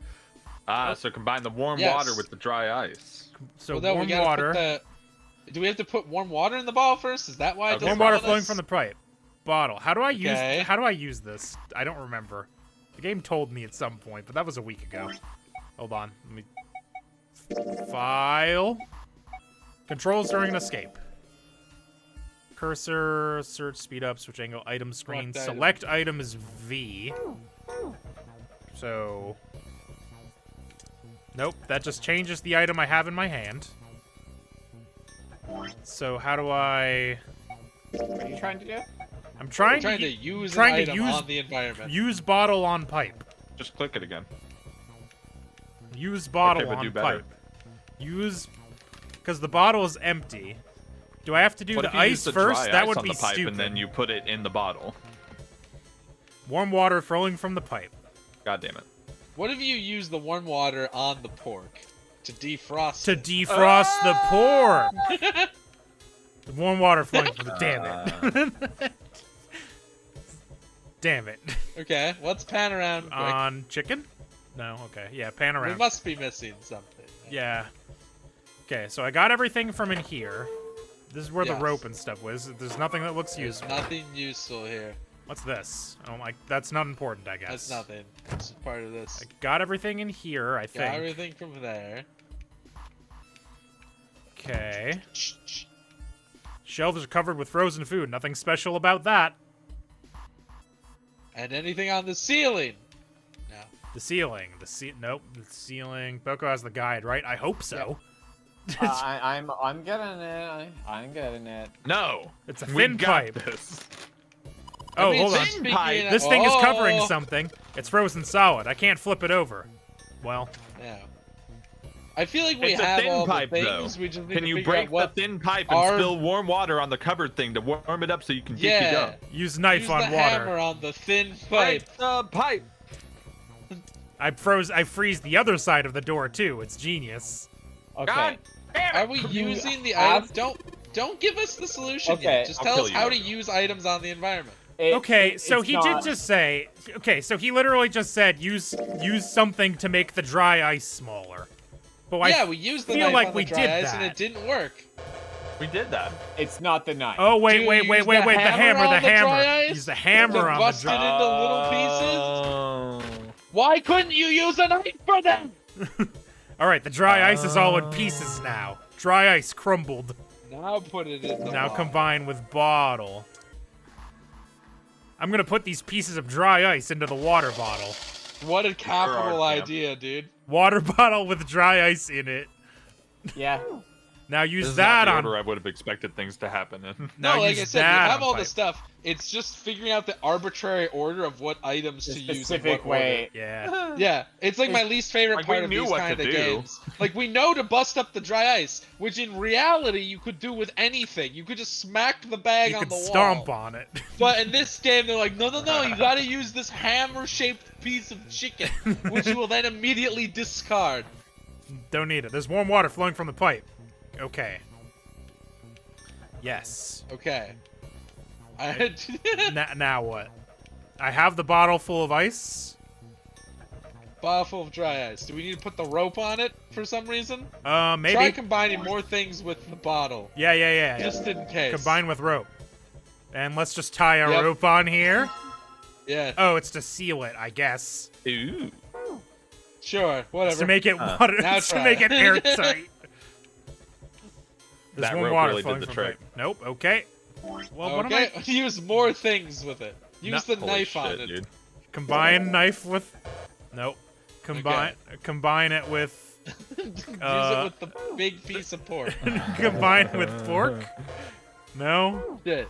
Ah, so combine the warm Yes. water with the dry ice. So Well, no, warm we gotta water. Put do we have to put warm water in the ball first? Is that why? It Okay. doesn't Warm water run flowing us? from the pipe. Bottle. How do I use Okay. how do I use this? I don't remember. The game told me at some point, but that was a week ago. Hold on. Let me file. Controls during an escape. Cursor, search, speed up, switch angle, item screen. Select item. Select item is V. So nope, that just changes the item I have in my hand. So how do I What are you trying to do? I'm trying, Trying to u- use trying an to item use on the environment. use bottle on pipe. Just click it again. Use bottle Okay, but on do better. pipe. Use because the bottle is empty. Do I have to do What the if you use ice the first? dry That ice would on be the pipe stupid. and then you put it in the bottle? Warm water flowing from the pipe. God damn it. What if you use the warm water on the pork to defrost? To it? defrost the pork. The warm water flowing from the damn it. Damn it. Okay, let's pan around quick. On chicken? No, okay. Yeah, pan We around. must be missing something. Yeah. Okay, so I got everything from in here. This is where the Yes. rope and stuff was. There's nothing that looks There's useful. nothing useful here. What's this? Oh my, that's not important, I guess. That's nothing. It's part of this. I got everything in here, I Got think. everything from there. Okay. Shelves are covered with frozen food. Nothing special about that. And anything on the ceiling? No. The ceiling. Nope. The ceiling. Boko has the guide, right? I hope so. I'm getting it. I'm getting it. No. It's a we thin got pipe. this. Oh, I mean, hold on. speaking Pipe. of- This thing is covering Oh! something. It's frozen solid. I can't flip it over. Well, Yeah. I feel like we It's a have thin all pipe, the though. things. We just need Can to you figure break out what the thin pipe and our- spill warm water on the cupboard thing to warm it up so you can keep it Yeah. going? use knife Use on the water. hammer on the thin pipe. Break the pipe. I freeze the other side of the door too. It's genius. Okay. God damn it. Are we You using the have- item? Don't give us the solution Okay, yet. Just I'll tell kill us you. how to use items on the environment. Okay, so it's he not. did just say. Okay, so he literally just said use something to make the dry ice smaller. But Yeah, we used the feel knife like on we the dry did ice and that. it didn't work. We did that. It's not the knife. Oh wait, Dude, wait, use wait, wait, the wait! The hammer hammer, on the the dry hammer. ice Use the hammer to on bust the it dry. into little pieces. Oh. Why couldn't you use a knife for that? All right, the dry ice is all in pieces now. Dry ice crumbled. Now put it in the Now bottle. combine with bottle. I'm gonna put these pieces of dry ice into the water bottle. What a capital RPM. idea, dude. Water bottle with dry ice in it. Yeah. Now This use is that not the on. order I would have expected things to happen in. Now No, like use I said, you that have on all the pipe. stuff. It's just figuring out the arbitrary order of what items The to use in specific what order. way. Yeah. Yeah, it's like my It's- least favorite like, part we of knew these what kind to of do. games. Like we know to bust up the dry ice, which in reality you could do with anything. You could just smack the bag You on could the stomp wall. on it. But in this game, they're like, no, no, no, you gotta use this hammer-shaped piece of chicken, which you will then immediately discard. Don't need it. There's warm water flowing from the pipe. Okay. Yes. Okay. Now what? I have the bottle full of ice. Bottle full of dry ice. Do we need to put the rope on it for some reason? Maybe. Try combining more things with the bottle, Yeah. just in case. Combine with rope. And let's just tie a Yep. rope on here. Yeah, Oh, it's to seal it, I guess. Ooh. sure, It's whatever. to make it water. Now It's to try. make it airtight. There's That warm rope water really did flowing the from trick. pipe. Nope. Okay. Well, what am Okay, I? use more things with it. Use the Holy knife shit, on it. dude. Combine knife with. Nope. Combine it with. Use it with the big piece of pork. Combine with pork. No. Shit.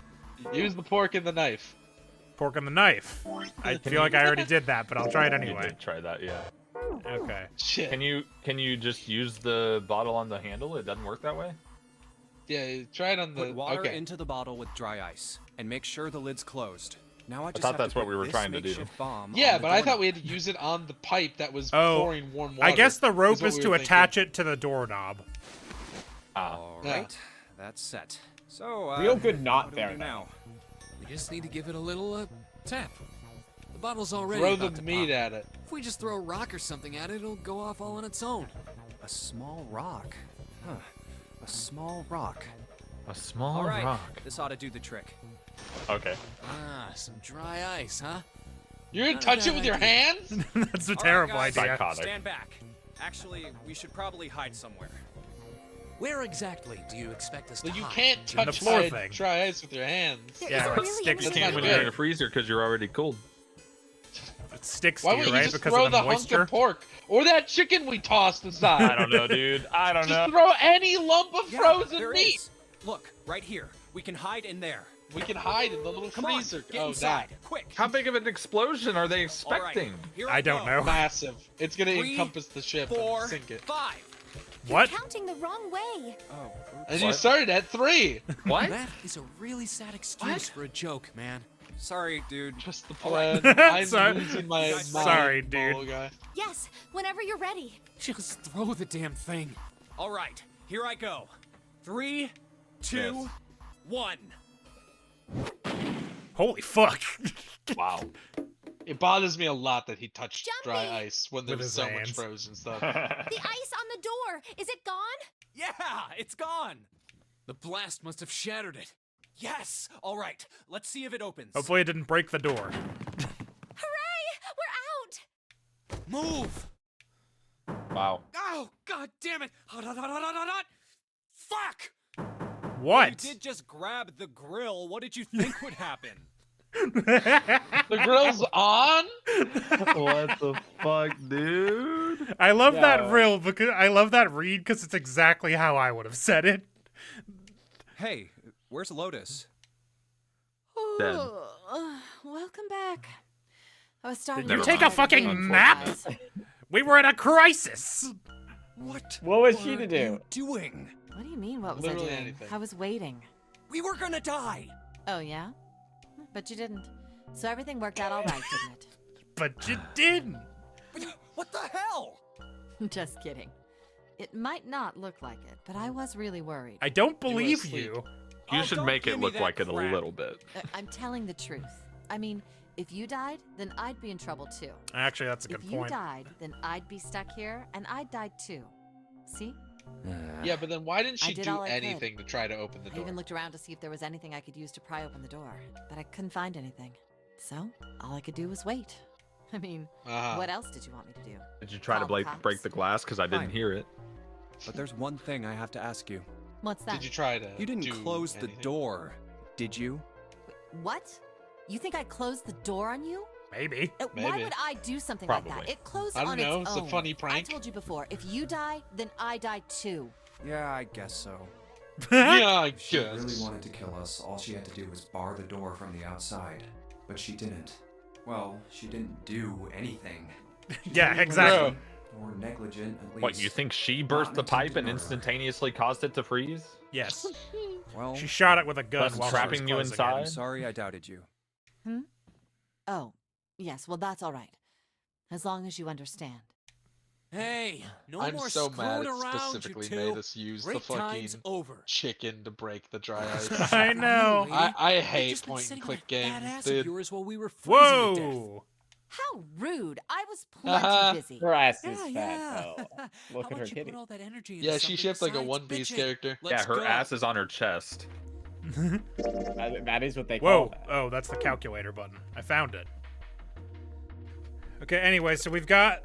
Use the pork and the knife. Pork on the knife. I feel like I already did that, but I'll try it You anyway. did try that, yeah. Okay. Shit. Can you just use the bottle on the handle? It doesn't work that way. Yeah, try it on the. Put water Okay. into the bottle with dry ice and make sure the lid's closed. Now I just thought have that's to what put we were this trying to do. makeshift bomb Yeah, on the but I thought doorknob. we had to use it on the pipe that was Oh, pouring warm water. I guess the rope what is we to were attach it to the doorknob. All Yeah. right, that's set. So, Real good knot what do we there do now. We just need to give it a little tap. The bottle's already Throw about the to meat pop. at it. If we just throw a rock or something at it, it'll go off all on its own. A small rock. Huh. A small rock. A small All right, rock. this ought to do the trick. Okay. Ah, some dry ice, huh? You're gonna Not a touch it bad with your idea. hands? That's a All right, terrible guys, idea. Psychotic. Stand back. Actually, we should probably hide somewhere. Where exactly do you expect us Well, to you hide? can't In the touch floor dry, thing. dry ice with your hands. There Yeah, isn't like really sticks anywhere You to can't when good. you're in a freezer because you're already cold. It sticks Why to would you, you right? just Because throw of the the hunk moisture. of pork or that chicken we tossed aside? I don't know, dude. I don't Just know. throw any lump of Yeah, frozen there meat. is. Look, right here. We can hide in there. We can hide in the little Come freezer. on, get Oh, inside, that. quick. How big of an explosion are they All right, expecting? here I don't go. know. Massive. It's gonna 3, encompass the ship 4, and sink it. 5. What? You're counting the wrong way. Oh, And you What? started at 3. What? That is a really sad excuse for a joke, man. sorry, dude. Just the All right. plan. I'm Sorry. losing my mind. Sorry, dude. ball guy. Yes, whenever you're ready. Just throw the damn thing. All right, here I go. 3, 2, Yes. 1. Holy fuck! Wow. It bothers me a lot that he touched Jumpy. dry ice when there With was his so much hands. frozen stuff. The ice on the door. Is it gone? Yeah, it's gone. The blast must have shattered it. Yes. All right, let's see if it opens. Hopefully, it didn't break the door. Hooray! We're out. Move! Wow. Oh, god damn it! Hot, hot, hot, hot, hot, hot, hot. Fuck! What? You did just grab the grill. What did you think would happen? The grill's on? What the fuck, dude? I love that No. rill because I love that read because it's exactly how I would have said it. Hey, where's Lotus? Dead. Welcome back. I was starting Did you to take get a fucking tired of being nap? guys. We were in a crisis. What? What was she were to do? you doing? What do you mean, what was Literally I doing? anything. I was waiting. We were gonna die. Oh, yeah? But you didn't. So everything worked out all right, didn't But you didn't. What the hell? it? Just kidding. It might not look like it, but I was really worried. I don't were believe asleep. you. You Oh, should don't make give it me look that like it a crap. little bit. I'm telling the truth. I mean, if you died, then I'd be in trouble too. Actually, that's a good If you point. died, then I'd be stuck here, and I'd die too. See? Yeah, but then why didn't I she did do all I could. anything to try to open the I door? even looked around to see if there was anything I could use to pry open the door, but I couldn't find anything. So, all I could do was wait. I mean, what else did you want me to do? Did you try to Call the break cops? the glass? Because I didn't Fine. hear it. But there's one thing I have to ask you. What's that? Did you try to You didn't do close the anything? door, did you? What? You think I closed the door on you? Maybe. Why Maybe. would I do something like Probably. that? It closed I don't on know, its it's a own. funny I prank. told you before, if you die, then I die too. Yeah, I guess so. Yeah, I If she guess. really wanted to kill us, all she had to do was bar the door from the outside. But she didn't. Well, she didn't do anything. Yeah, exactly. Or negligent, at least. What, you think she burst the Not pipe and murder. instantaneously caused it to freeze? Yes. Well, She shot it with a gun Thus while trapping she you was closing inside? it. I'm sorry I doubted you. Oh, yes, well, that's all right. As long as you understand. Hey, no I'm more so mad screwing it around, specifically you two. made us use the Break fucking time's over. chicken to break the dry ice. I know. Lady. I You've hate just been point and sitting on click that fat games, ass of dude. yours while we were freezing to death. Whoa. How rude! I was Uh-huh. plenty busy. Her ass is Yeah, fat, yeah. though. How Look at about her you titty. put all that energy into Yeah, she something shipped like a besides One Piece bitching? character. Let's yeah, her go. ass is on her chest. That is what they Whoa. call that. Oh, that's the calculator button. I found it. Okay, anyway, so we've got...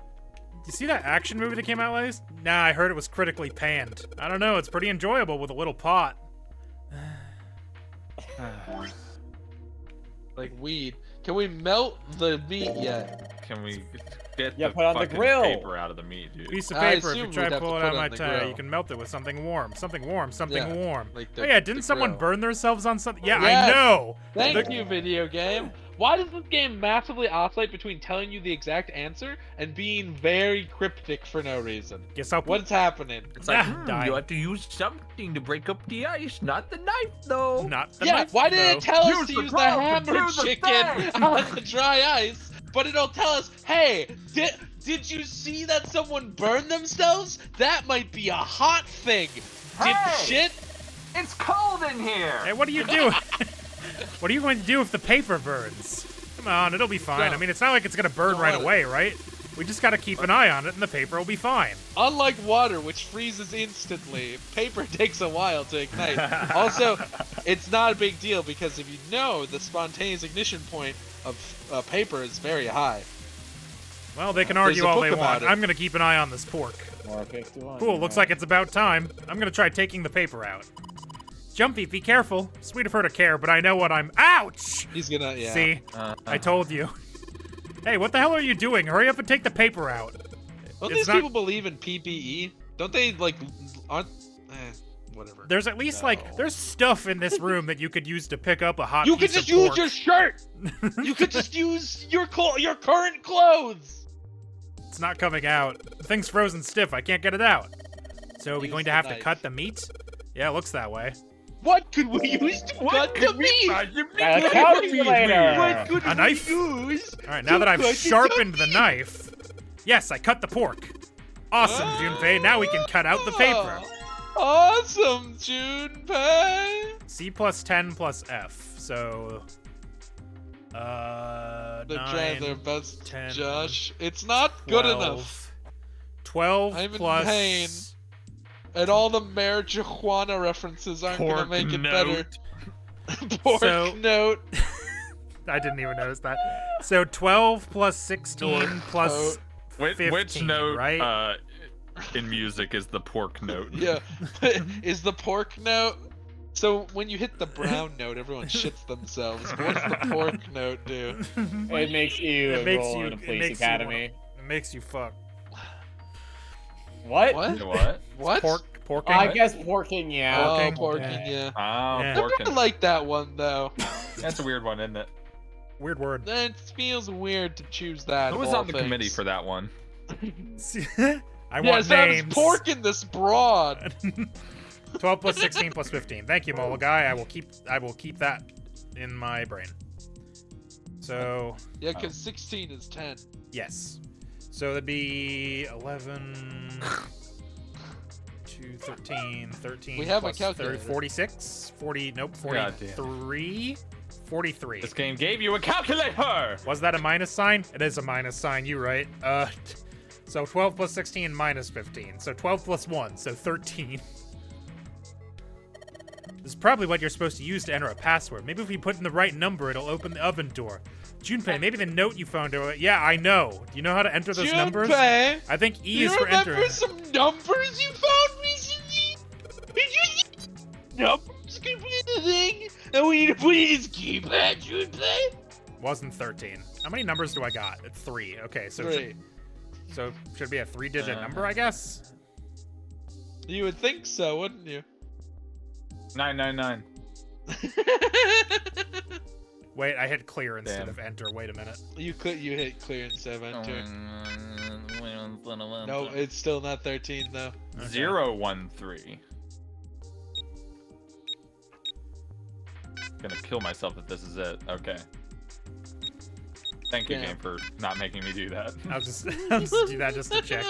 You see that action movie that came out last? Nah, I heard it was critically panned. I don't know, it's pretty enjoyable with a little pot. Like weed. Can we melt the meat yet? Can we get Yeah, the put on the fucking grill. paper out of the meat, dude? Piece of I paper, if you assume try we'd to have to pull it put out of it my on the tire, you grill. can melt it with something warm. Something warm, something Yeah, warm. like Oh yeah, the didn't someone grill. burn themselves on something? Yeah, Yes. I know! Thank you, video game. Why does this game massively oscillate between telling you the exact answer and being very cryptic for no reason? Guess I'll What's happening? It's like, die. you have to use something to break up the ice, not the knife, though. Not the Yeah, knife, why did though. it tell us Use to the use the grill to hammer do the chicken thing. on the dry ice, but it'll tell us, hey, did you see that someone burned themselves? That might be a hot thing. Hey! Dipshit. It's cold in here. Hey, what are you doing? What are you going to do if the paper burns? Come on, it'll be fine. No. I mean, it's not like it's going to burn Don't right worry. away, right? We just got to keep an eye on it and the paper will be fine. Unlike water, which freezes instantly, paper takes a while to ignite. Also, it's not a big deal because if you know, the spontaneous ignition point of paper is very high. Well, they can There's argue a all book they about want. it. I'm going to keep an eye on this pork. More 51. Cool, looks like it's about time. I'm going to try taking the paper out. Jumpy, be careful. Sweet of her to care, but I know what I'm... Ouch! He's gonna, yeah. See? I told you. Hey, what the hell are you doing? Hurry up and take the paper out. Don't It's these not- people believe in PPE? Don't they, like, aren't... whatever. There's at least, like, there's stuff in this room that you could use to pick up a hot You could piece of just use pork. your shirt! You could just use your current clothes! It's not coming out. The thing's frozen stiff. I can't get it out. So are we Use going to the have to knife. cut the meat? Yeah, it looks that way. What could we use to cut the meat? A calculator! What could A knife? we use? All right, now that I've cut the sharpened the meat? knife, yes, I cut the pork. Awesome, Junpei. Now we can cut out the paper. Awesome, Junpei! C plus 10 plus F. So, They're 9, trying their best, 10, Josh. It's not good 12. enough. 12 I'm in plus... pain. And all the marijuana references aren't gonna Pork make it note. better. Pork So- note. I didn't even notice that. So 12 plus 16 plus Which 15, note right? in music is the pork note? Yeah. Is the pork note? So when you hit the brown note, everyone shits themselves. What's the pork note do? It makes you It makes enroll you- in a it police makes you academy. It makes you fuck. What? What? You know what? What? Porking? I guess porking, yeah. Oh, Porking, porking, yeah. yeah. Ah, Yeah. I porking. really like that one though. That's a weird one, isn't it? Weird word. It feels weird to choose that. Who of was all on the committee things. for that one? I Yeah, want so I was names. porking this broad. 12 plus 16 plus 15. Thank you, Mola guy. I will keep that in my brain. So, Yeah, because 16 is 10. yes. So that'd be 11 2 13 13 We have a plus calculator. 46 40 nope God damn. 43 43. This game gave you a calculator! Was that a minus sign? It is a minus sign, you right. So 12 plus 16 minus 15. So 12 plus 1, so 13. This is probably what you're supposed to use to enter a password. Maybe if we put in the right number, it'll open the oven door. Junpei, maybe the note you found. Yeah, I know. Do you know how to enter those numbers? I think E is for entering. You remember some numbers you found recently? Did you see numbers could be the thing? And we need to put in his keypad, Junpei? Wasn't 13. How many numbers do I got? It's 3. Okay, so 3. Should be a 3-digit number, I guess? You would think so, wouldn't you? 999. Wait, I hit clear instead of enter. Wait a minute. You hit clear instead of enter. No, it's still not 13 though. Okay. 013. Gonna kill myself if this is it. Okay. Thank you, game, for not making me do that. I'll just do that just to check.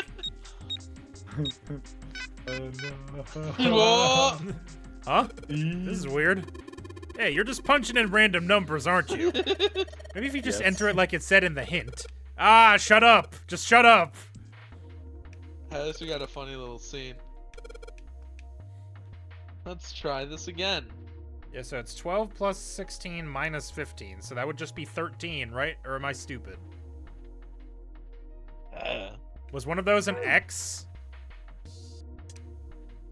Whoa! Huh? This is weird. Hey, you're just punching in random numbers, aren't you? Maybe if you just enter it like it said in the hint. Ah, shut up! Just shut up! This we got a funny little scene. Let's try this again. Yeah, so it's 12 plus 16 minus 15, so that would just be 13, right? Or am I stupid? Was one of those an X?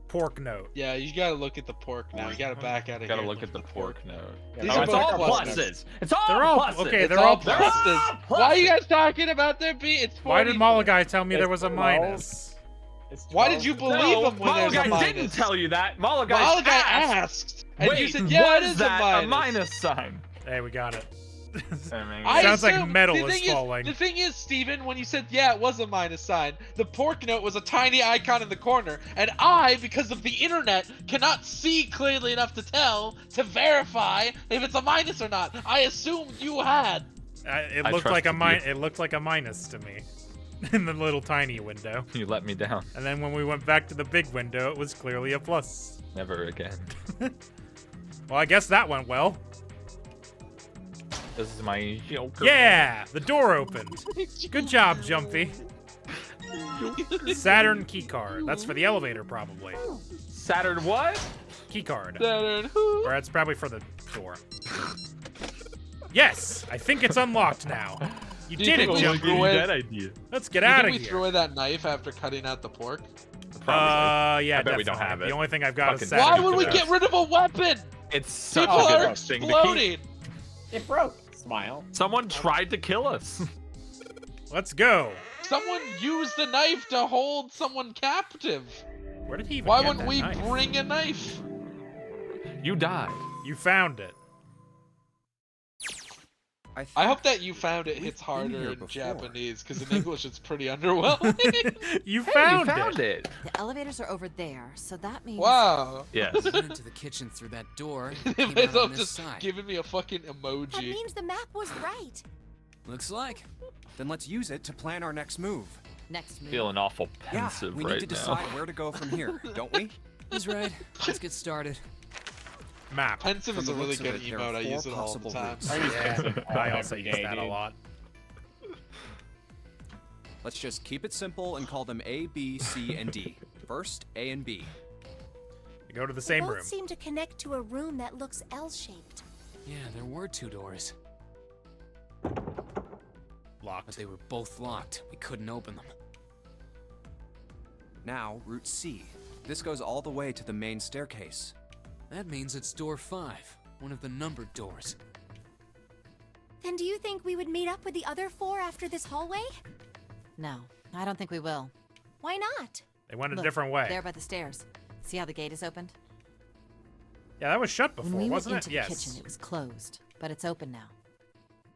Pork note. Yeah, you gotta look at the pork now. You gotta back out of here. Gotta look at the pork note. These Oh, are it's both all pluses. pluses. It's all They're all pluses. okay. It's They're all all pluses. pluses. Why are you guys talking about there being? It's 40. Why did Malagai tell me there was a 12. minus? Why did you believe him when there's a Malagai minus? didn't tell you that. Malagai asked. And Wait, you said, yeah, it was is that a minus sign? Hey, we got it. Sounds Sounds like metal is falling. The thing is, Steven, when you said, yeah, it was a minus sign, the pork note was a tiny icon in the corner, and I, because of the internet, cannot see clearly enough to tell, to verify if it's a minus or not. I assumed you had. It looked like a minus to me. In the little tiny window. You let me down. And then when we went back to the big window, it was clearly a plus. Never again. Well, I guess that went well. This is my Joker. Yeah! The door opened. Good job, Jumpy. Saturn keycard. That's for the elevator, probably. Saturn what? Keycard. Saturn who? Or it's probably for the door. Yes! I think it's unlocked now. You Do you did it, think we'll Jumpy. throw away- That idea. Let's get Do you out think of we here. throw away that knife after cutting out the pork? Probably. Yeah, I bet we don't definitely. have it. The only thing I've got is Fucking Saturn. Why would we Yeah. get rid of a weapon? It's such People a are good thing to keep. exploding. It broke. Smile. Someone tried to kill us. Let's go. Someone used the knife to hold someone captive. Where did he even Why get wouldn't that we knife? bring a knife? You died. You found it. I hope that you found it We've hits been harder here in before. Japanese, because in English it's pretty underwhelming. You Hey, found, you found it. The elevators are over there, so that means. Wow. Yes. We went into the kitchen through that door. They Came might out as well on this just side. giving me a fucking That emoji. means the map was right. Looks like. Then let's use it to plan our next move. Next move. Feeling awful Yeah, pensive we right need to now. decide where to go from here, don't we? He's right. Let's get started. Map. Pensive From is a the really looks of good it, there are emote. I four use it all the possible time. routes. Yeah, I also use Every that day, a dude. lot. Let's just keep it simple and call them A, B, C, and D. First, A and B. We go to the same Both room. seem to connect to a room that looks L-shaped. Yeah, there were 2 doors, but Locked. they were both locked. We couldn't open them. Now, route C. This goes all the way to the main staircase. That means it's door 5, one of the numbered doors. Then do you think we would meet up with the other 4 after this hallway? No, I don't think we will. Why not? They went a Look, different way. There by the stairs. See how the gate is opened? Yeah, that was shut before, When we went wasn't into it? the Yes. kitchen, it was closed, but it's open now.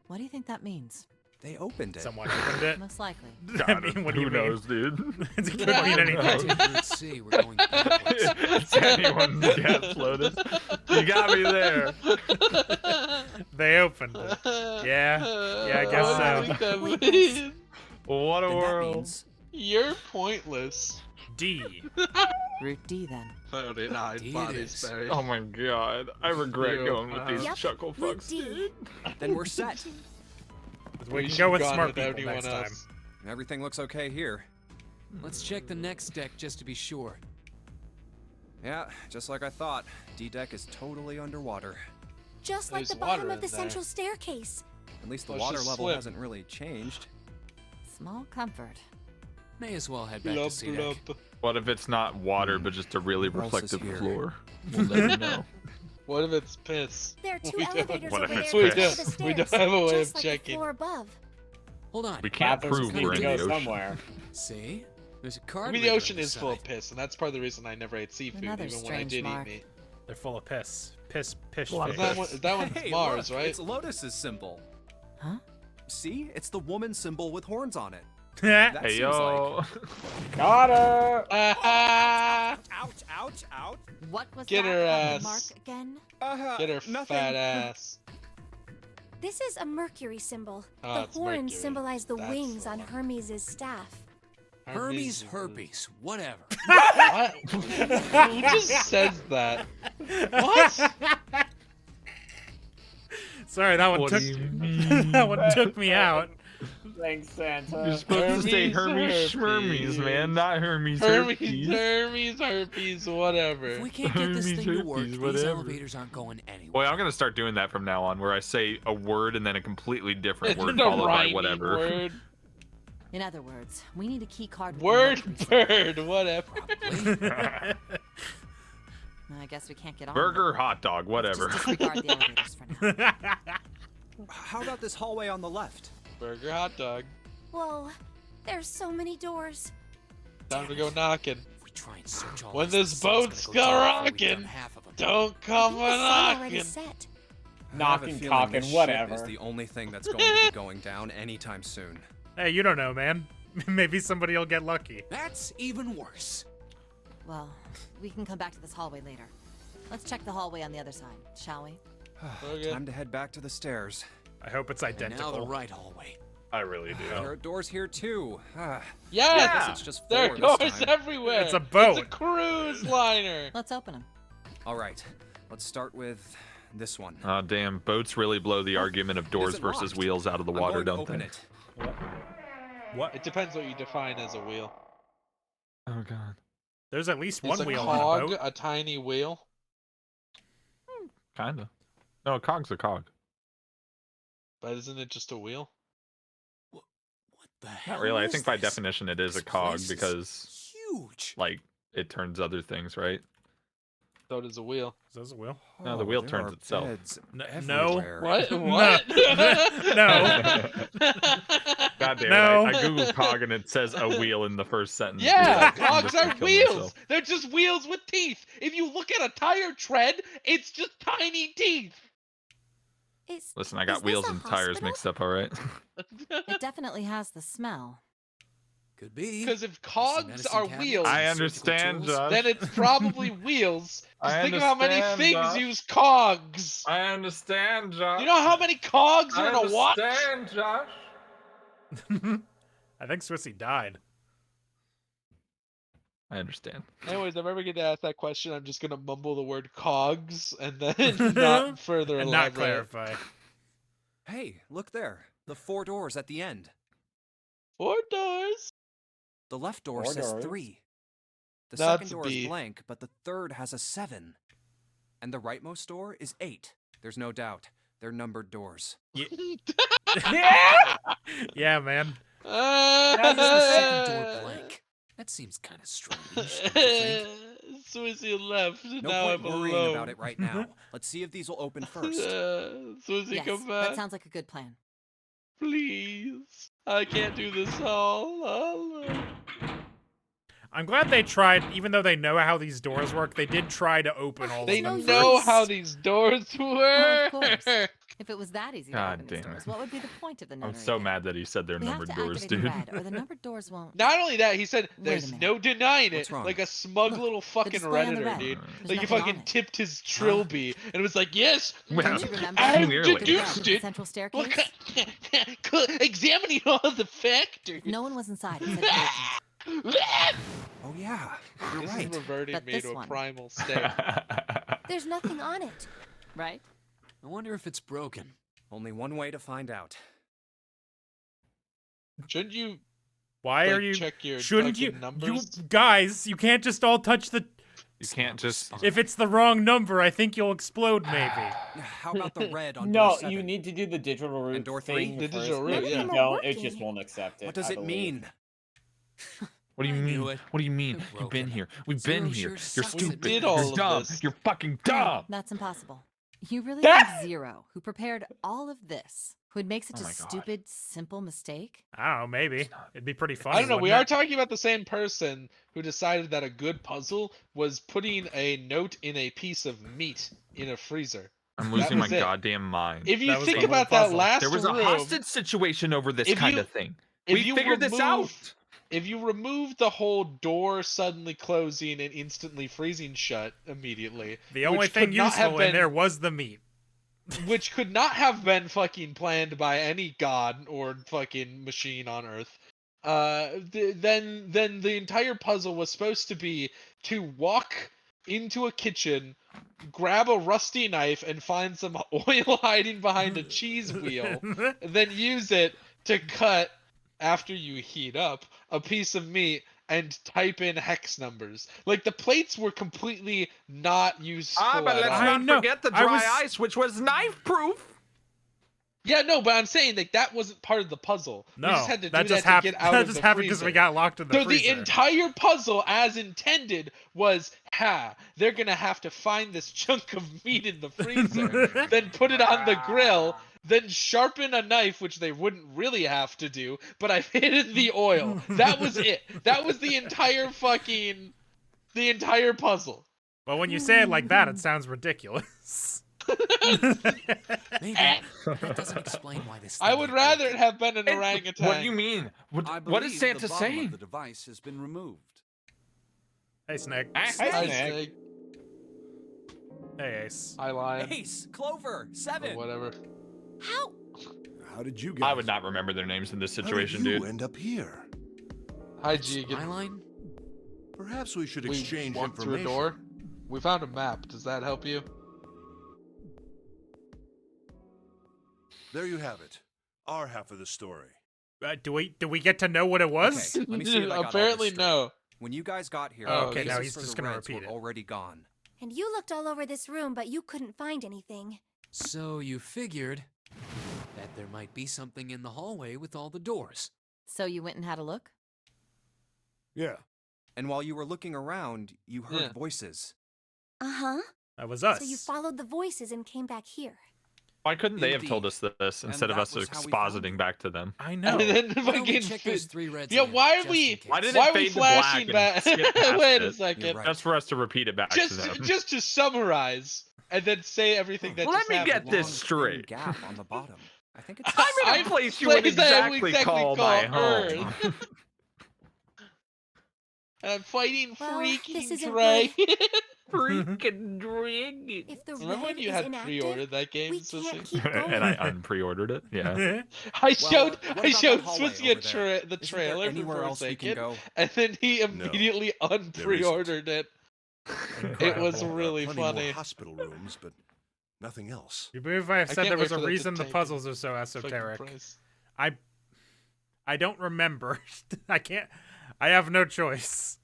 What do you think that means? They opened it. Someone opened it. Most likely. I mean, what do you Who knows, dude? mean? It could mean anything. Take route C, we're going backwards. It's anyone's guess, Lotus. You got me there. They opened it. Yeah, I guess What do so. you think that Wait, means? What a Then that world. means You're pointless. D. Route D then. 39 D it bodies is. buried. Oh my god. I regret going with these Yep, chuckle Route fucks, D. dude. Then we're set. We can should've go with gone smart with people anyone next else. time. Everything looks okay here. Let's check the next deck just to be sure. Yeah, just like I thought. D-deck is totally underwater. Just like There's the bottom water of the in there. central staircase. At least the Well, it's water just level slip. hasn't really changed. Small comfort. May as well head back Blub, to C deck. blub. What if it's not water, but just a really Who else is reflective here? floor? We'll never know. What if it's piss? There are two We don't- elevators What over if there it's to piss? the stairs, We don't have a way just of like checking. the floor above. Hold on. We can't Bathrooms prove need we're to in go the ocean. somewhere. See? There's a I card mean, the reader ocean on the is full of side. piss, and that's part of the reason I never ate seafood, Another even when I strange did mark. eat meat. They're full of piss. Piss, pish, A lot of fish. That one's Hey, Mars, look, right? It's Lotus's symbol. Huh? See? It's the woman symbol with horns on it. That Hey seems yo. Got her! Ah, Ouch, ouch, ouch. What was Get that her about the ass. mark again? get her nothing. fat ass. This is a Mercury symbol. Oh, the it's horns Mercury. symbolize the That's wings the on one. Hermes' staff. Hermes herpes. Whatever. What? Who just says that? What? Sorry, that one What took do you mean? that one took me out. Thanks, Santa. You're supposed to say Hermes Hermes Schmermes, man, not Hermes Hermes, herpes. Hermes, herpes, whatever. If we can't get this Hermes thing to work, herpes, these whatever. elevators aren't going anywhere. Boy, I'm gonna start doing that from now on, where I say a word and then a completely different It's word a followed by rhyming whatever. Word, In other words, we need a key card. With the word Mercury symbol. bird, whatever. I guess we can't get on. Burger, with it. hot dog, whatever. Just disregard the elevators for now. How about this hallway on the left? Burger, hot dog. Whoa, there's so many doors. Time to go knocking. If we try and search all When this, this the sun's boat's gonna go down before we've done rocking, half of them. don't I come think the a sun already knocking. set. I have a Knocking, feeling cocking, this whatever. ship is the only thing that's going to be going down anytime soon. Hey, you don't know, man. Maybe somebody will get lucky. That's even worse. Well, we can come back to this hallway later. Let's check the hallway on the other side, shall we? Okay. Time to head back to the stairs. I hope it's And now identical. the right hallway. I really do. There are doors here too. I Yes! guess it's just There four are this doors time. everywhere. It's a boat. It's a cruise liner. Let's open them. All right, let's start with this one. Oh damn, boats really blow the argument of doors isn't versus locked. wheels out of the I'm water, going to don't open they? it. What? It depends what you define as a wheel. Oh god. There's at least Is one a wheel cog on a boat. a tiny wheel? Kinda. No, a cog's a cog. But isn't it just a wheel? What the hell Not really. I is think by this? definition it is This a cog place is because huge. like it turns other things, right? So does a wheel. Is this a wheel? No, the wheel there turns are itself. beds No. everywhere. What? What? No. God damn No. it. I googled cog and it says a wheel in the first sentence. Yeah, dude. I'm cogs just are gonna kill wheels. myself. They're just wheels with teeth. If you look at a tire tread, it's just tiny teeth. Listen, I Is got this wheels a and tires hospital? mixed up, alright? It definitely has the smell. Could be. Because if cogs medicine are cabinet? wheels, I Surgical understand, tools? Josh. then it's probably wheels. Just I think of how many understand, things Josh. use cogs. I understand, Josh. You know how many cogs are in a watch? Josh. I think Swissy died. I understand. Anyways, if I ever get to ask that question, I'm just gonna mumble the word cogs and then not further And not elaborate. clarify. Hey, look there. The 4 doors at the end. 4 doors. The left door 4 says doors. 3. The That's second door B. is blank, but the third has a 7. And the rightmost door is 8. There's no doubt. They're numbered doors. Yeah, man. Why is the second door blank? That seems kind of strange. Don't you think? Swizzy left. No now point I'm worrying alone. about it right now. Let's see if these will open first. Swizzy, Yes, come back. that sounds like a good plan. Please. I can't do this all alone. I'm glad they tried, even though they know how these doors work, they did try to open all They of them know first. how these doors Well, work. of course. If it was that easy to God open these damn doors, it. what would be the point of the I'm nunnery so then? mad that he said they're We have numbered to doors, activate dude. the red, or the numbered doors won't. Not only that, he said Wait a there's minute. no denying it. What's wrong? Like a smug Look, little fucking display on the redditor, red. dude. There's Like he nothing on fucking it. tipped his trilby and was like, "Yes, Well, Don't you remember? I've clearly. deduced The it. central Look, staircase? examining all the factors." No one was inside. It said vacant. Oh yeah, you're This right. is reverting But me this to a one- primal state. There's nothing on it. Right? I wonder if it's broken. Only one way to find out. Shouldn't you Why are you? check your Shouldn't you? fucking numbers? You guys, you can't just all touch the. You can't just. If it's the wrong number, I think you'll explode. Maybe. How about the red on No, door 7? you need to do the digital root And door thing 3? The digital first. root, If yeah. you None of them don't, are it just working. won't accept it. What does I it believe. mean? What do you I mean? knew it. What do you mean? They're You've been broken. here. We've Zero been here. sure You're sucks at stupid. did You're all of dumb. this. You're fucking dumb. That's impossible. You really Ah! think Zero, who prepared all of this, would make such Oh a my God. stupid, simple mistake? I don't know. Maybe it'd be pretty funny. I don't know. We wouldn't are it? talking about the same person who decided that a good puzzle was putting a note in a piece of meat in a freezer. I'm That losing my was it. goddamn mind. If you That was think the whole about that puzzle. last There was a room, hostage situation over this If kind you- of thing. if We you figured this remove- out. if you remove the whole door suddenly closing and instantly freezing shut immediately, The only which thing could not have useful in been- there was the meat. which could not have been fucking planned by any god or fucking machine on Earth. Then the entire puzzle was supposed to be to walk into a kitchen, grab a rusty knife, and find some oil hiding behind a cheese wheel, and then use it to cut, after you heat up, a piece of meat and type in hex numbers. Like, the plates were completely not useful But at let's all. I not know. forget the I dry was- ice, which was knife proof. Yeah, no, but I'm saying like that wasn't part of the puzzle. No, we just had to that do just that happened. to get out That of just the happened because we freezer. got locked in the So freezer. the entire puzzle, as intended, was they're gonna have to find this chunk of meat in the freezer, then put it on the grill, then sharpen a knife, which they wouldn't really have to do, but I've hidden the oil. That was it. That was the entire puzzle. Well, when you say it like that, it sounds ridiculous. Maybe that doesn't explain why this. I thing would is rather broken. it have been an orangutan. What do you mean? I What believe is Santa the bottom saying? of the device has been removed. Hey, Snake. I Snake. say, Hey, Ace. I lied. Ace, Clover, Or 7. whatever. How? How did you guys? I would not remember their names in this situation, How did you dude. end up here? Hi, G. Skyline? Perhaps we should We exchange walked through a information. door. We found a map. Does that help you? There you have it. Our half of the story. Do we get to know what it was? Okay, let me see if I got all this Apparently straight. no. When you guys got here, Oh, okay, the now pieces he's for just the gonna reds repeat were it. already gone. And you looked all over this room, but you couldn't find anything. So you figured that there might be something in the hallway with all the doors. So you went and had a look? Yeah. And while you were looking around, you heard Yeah. voices. Uh-huh. That was us. So you followed the voices and came back here. Why couldn't they have told Indeed. us this And instead of that us was how we found expositing you. back to them? I And know. then Why don't we fucking check those 3 reds Yeah, again, why are just we- in case? Why did Why it are we fade to black flashing and back? skip past Wait a it? second. You're right. Just for us to repeat it back to them. Just to summarize and then say everything that Let just me happened. get this Long, thin straight. gap on the bottom. I think it's. I'm in a I'm place you would place that we exactly call my home. And I'm fighting Well, freaking this isn't Drake. Freaking dragon. If the Remember when red you is had inactive, pre-ordered that game, we Sissy? can't keep going. And I unpre-ordered it. Yeah. I showed what I about showed that hallway Swissy over there? the Isn't there trailer for anywhere else we can Forsaken, go? and then he No, immediately unpre-ordered it. It was Incredible. really Plenty funny. more hospital rooms, but nothing else. You believe if I have I said can't there wait was for a that to reason the tank puzzles are so Fucking esoteric? price. I don't remember. I can't. I have no choice.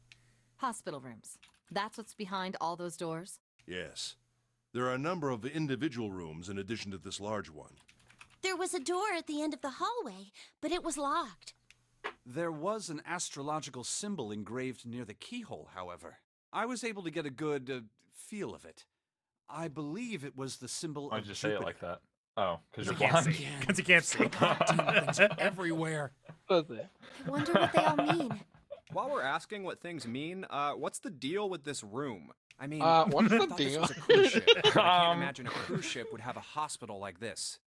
Hospital rooms. That's what's behind all those doors? Yes. There are a number of individual rooms in addition to this large one. There was a door at the end of the hallway, but it was locked. There was an astrological symbol engraved near the keyhole, however. I was able to get a good feel of it. I believe it was the symbol Why'd of you say it Jupiter. like that? Oh, because you're You can't blind. see. Because you can't see. Demons everywhere. I wonder what they all mean. While we're asking what things mean, what's the deal with this room? I mean, What's I the thought this deal? was a cruise ship. but I can't Um, imagine a cruise ship would have a hospital like this.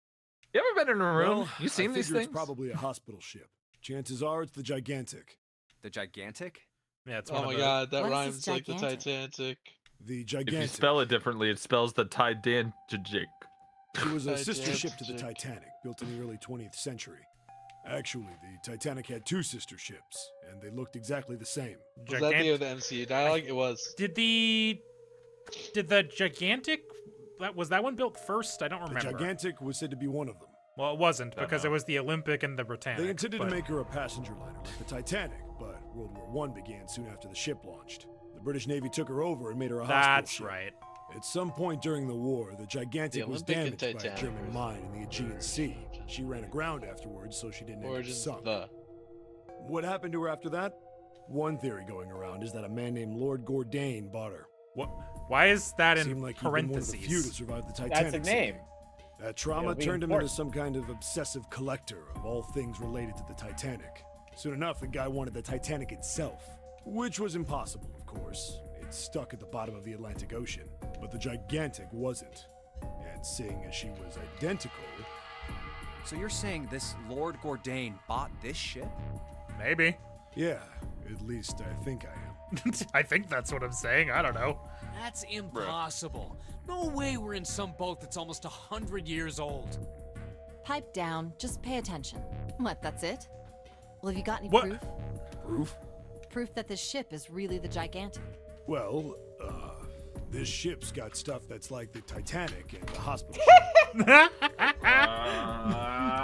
You ever been in a room? Well, You seen I these figure things? It's probably a hospital ship. Chances are it's the gigantic. The gigantic? Yeah, it's Oh one my of the. god, that What is rhymes this like the gigantic? Titanic. The If gigantic. you spell it differently, it spells the Titanic. She was a sister ship to the Gigantic. Titanic, built in the early 20th century. Actually, the Titanic had 2 sister ships, and they looked exactly the same. Was that the MCU dialogue? It was. Did the gigantic? Was that one built first? I don't remember. The Gigantic was said to be one of them. Well, it wasn't, because it was the Olympic and the Britannic. They intended to make her a passenger liner like the Titanic, but World War I began soon after the ship launched. The British Navy took her over and made her a hospital ship. That's right. At some point during the war, the Gigantic was damaged by a German mine in the Aegean Sea. She ran aground afterwards, so she didn't end up sunk. What happened to her after that? One theory going around is that a man named Lord Gourdane bought her. What? Why is that in Seemed like parentheses? He'd been one of the few to survive the Titanic. That's a name. That trauma turned him into some kind of obsessive collector of all things related to the Titanic. Soon enough, the guy wanted the Titanic itself, which was impossible, of course. It's stuck at the bottom of the Atlantic Ocean, but the Gigantic wasn't. And seeing as she was identical... So you're saying this Lord Gourdane bought this ship? Maybe. Yeah, at least I think I am. I think that's what I'm saying. I don't know. That's impossible. No way we're in some boat that's almost 100 years old. Pipe down. Just pay attention. What, that's it? Well, have you got any What? proof? Proof? Proof that this ship is really the Gigantic. Well, this ship's got stuff that's like the Titanic and the hospital ship.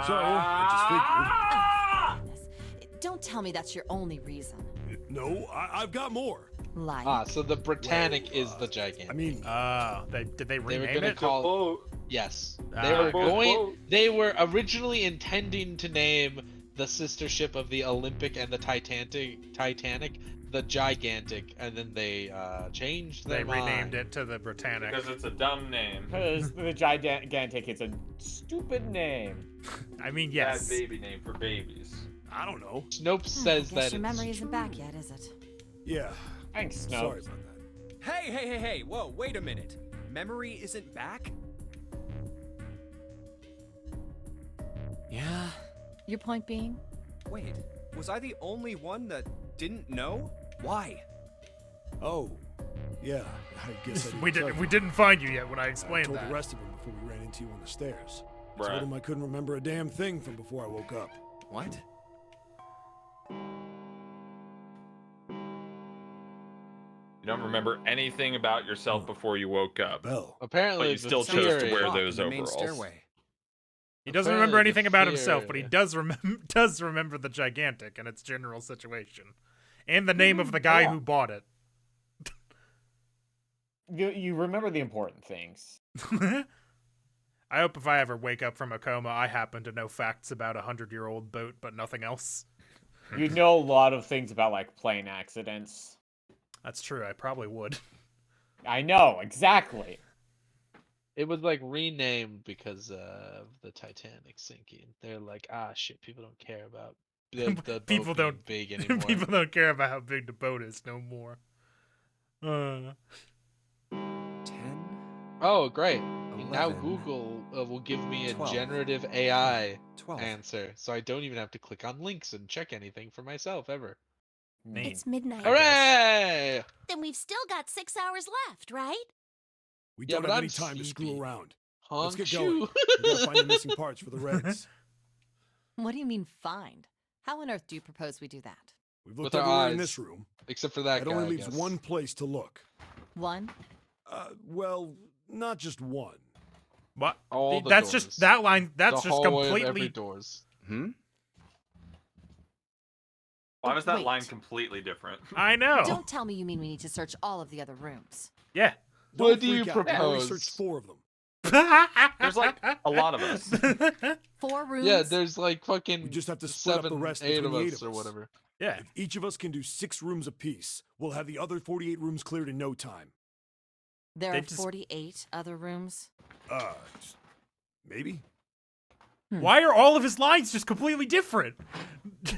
So, I just figured... Don't tell me that's your only reason. No, I've got more. Lie. So the Britannic is the Gigantic. I mean... did they rename they were gonna it? call... Yes. They were originally intending to name the sister ship of the Olympic and the Titanic the Gigantic, and then they changed their mind. They renamed it to the Britannic. Because it's a dumb name. Because the Gigantic is a stupid name. I mean, yes. Bad baby name for babies. I don't know. Snopes says that your memory isn't back yet, is it? Yeah. Thanks, Snopes. Sorry about that. Hey, whoa, wait a minute. Memory isn't back? Yeah. Your point being? Wait, was I the only one that didn't know? Why? Oh, yeah. I guess I didn't we didn't find you yet when I explained I told that. the rest of them before we ran into you on the stairs. I Right. told them I couldn't remember a damn thing from before I woke up. What? You don't remember anything about yourself before you woke up. Bell. Apparently, But you still chose to wear Lock in those the main overalls. stairway. He doesn't remember anything about himself, but he does remember the Gigantic and its general situation, and the name of the guy who bought it. You remember the important things. I hope if I ever wake up from a coma, I happen to know facts about a 100-year-old boat, but nothing else. You know a lot of things about, like, plane accidents. That's true. I probably would. I know, exactly. It was like renamed because of the Titanic sinking. They're like, shit, people don't care about the People boat don't being big anymore. People don't care about how big the boat is no more. 10. Oh, great. 11, Now Google will give me a 12, generative AI 12. answer, so I don't even have to click on links and check anything for myself ever. Neat. It's midnight. Hooray! Then we've still got 6 hours left, right? We Yeah, don't but have I'm any time to screw sleepy. around. Honk Let's get going. you. We gotta find the missing parts for the Reds. What do you mean find? How on earth do you propose we do that? We've With looked our everywhere in eyes. this room. Except for that That guy, only I leaves guess. one place to look. One? Well, not just one. What? All the That's doors. just that line. That's The just hallway of every completely. doors. Why was that Wait. line completely different? I know. Don't tell me you mean we need to search all of the other rooms. Yeah. What Don't do you freak out. I only propose? searched 4 of them. There's like a lot of us. 4 rooms? Yeah, there's like fucking We just have to split up the 7, rest 8 between of the 8 us of or us. whatever. Yeah. If each of us can do 6 rooms apiece, we'll have the other 48 rooms cleared in no time. There They are just- 48 other rooms? Maybe? Why are all of his lines just completely different?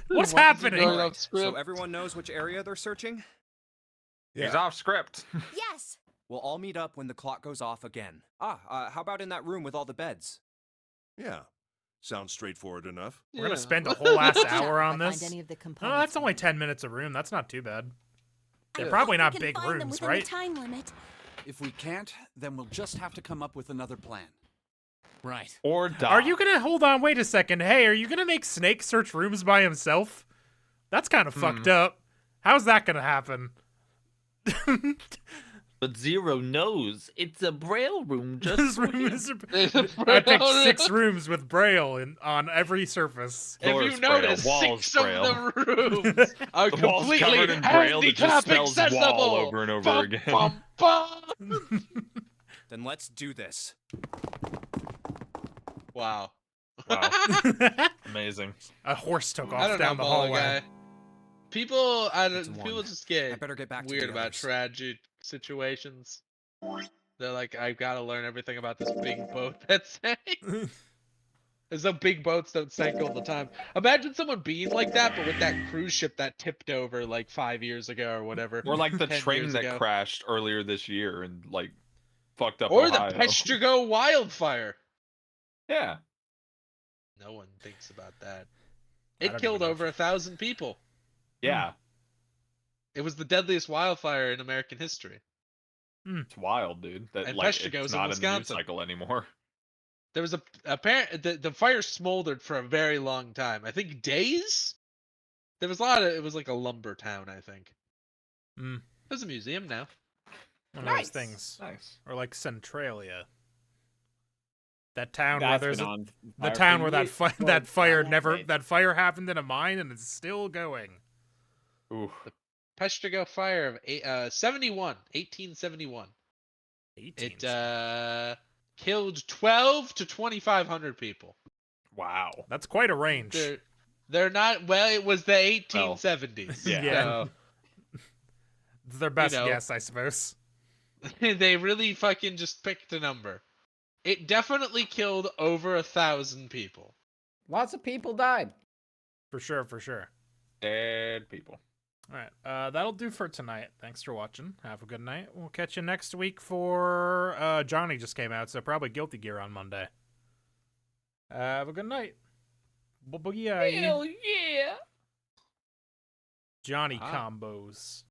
What's Why is he happening? going off So script? everyone knows which area they're searching? He's off script. Yes. We'll all meet up when the clock goes off again. How about in that room with all the beds? Yeah. Sounds straightforward enough. We're gonna Yeah. spend a whole ass Yeah, hour if on I find this. any of the Oh, components. that's only 10 minutes a room. That's not too bad. They're I probably hope not we can big find them rooms, within right? the time limit. If we can't, then we'll just have to come up with another plan. Right. Or die. Are you gonna hold on? Wait a second. Hey, are you gonna make Snake search rooms by himself? That's kind of fucked up. How's that gonna happen? But Zero knows it's a Braille room just This for room him. is. I picked 6 rooms with Braille on every surface. If Floors you notice, Braille, 6 Braille. of the rooms are The wall's completely covered in Braille that just handicap spells accessible. wall over and over Bum, again. bum, bum. Then let's do this. Wow. Wow. Amazing. A horse took I off don't down know, the Baller hallway. Guy. People, It's people one. just get I better get back to weird the about others. tragic situations. They're like, I've got to learn everything about this big boat that sank. As though big boats don't sink all the time. Imagine someone being like that, but with that cruise ship that tipped over like 5 years ago or whatever. Or like the 10 train years that ago. crashed earlier this year and like fucked up Or Ohio. the Pestrigo wildfire. Yeah. No one thinks about that. I It don't killed even know over 1,000 people. Yeah. It was the deadliest wildfire in American history. It's wild, dude. That And like Pestrigo's it's in not in the news Wisconsin. cycle anymore. There was the fire smoldered for a very long time. I think days. There was a lot of it was like a lumber town. I think. There's a museum now. One of those things. Nice. Or like Centralia. That town That's where there's been on the fire town for where that years. that fire Well, never okay. that fire happened in a mine and it's still going. Ooh. Pestrigo fire of 1871. It killed 12 to 2,500 people. Wow. That's quite a range. They're not well. It was the 1870s. Yeah. So, It's their best know. guess, I suppose. they really fucking just picked a number. It definitely killed over 1,000 people. Lots of people died. For sure, for sure. Dead people. All right, that'll do for tonight. Thanks for watching. Have a good night. We'll catch you next week for Johnny just came out, so probably Guilty Gear on Monday. Have a good night. Boogie. Hell yeah. Johnny combos.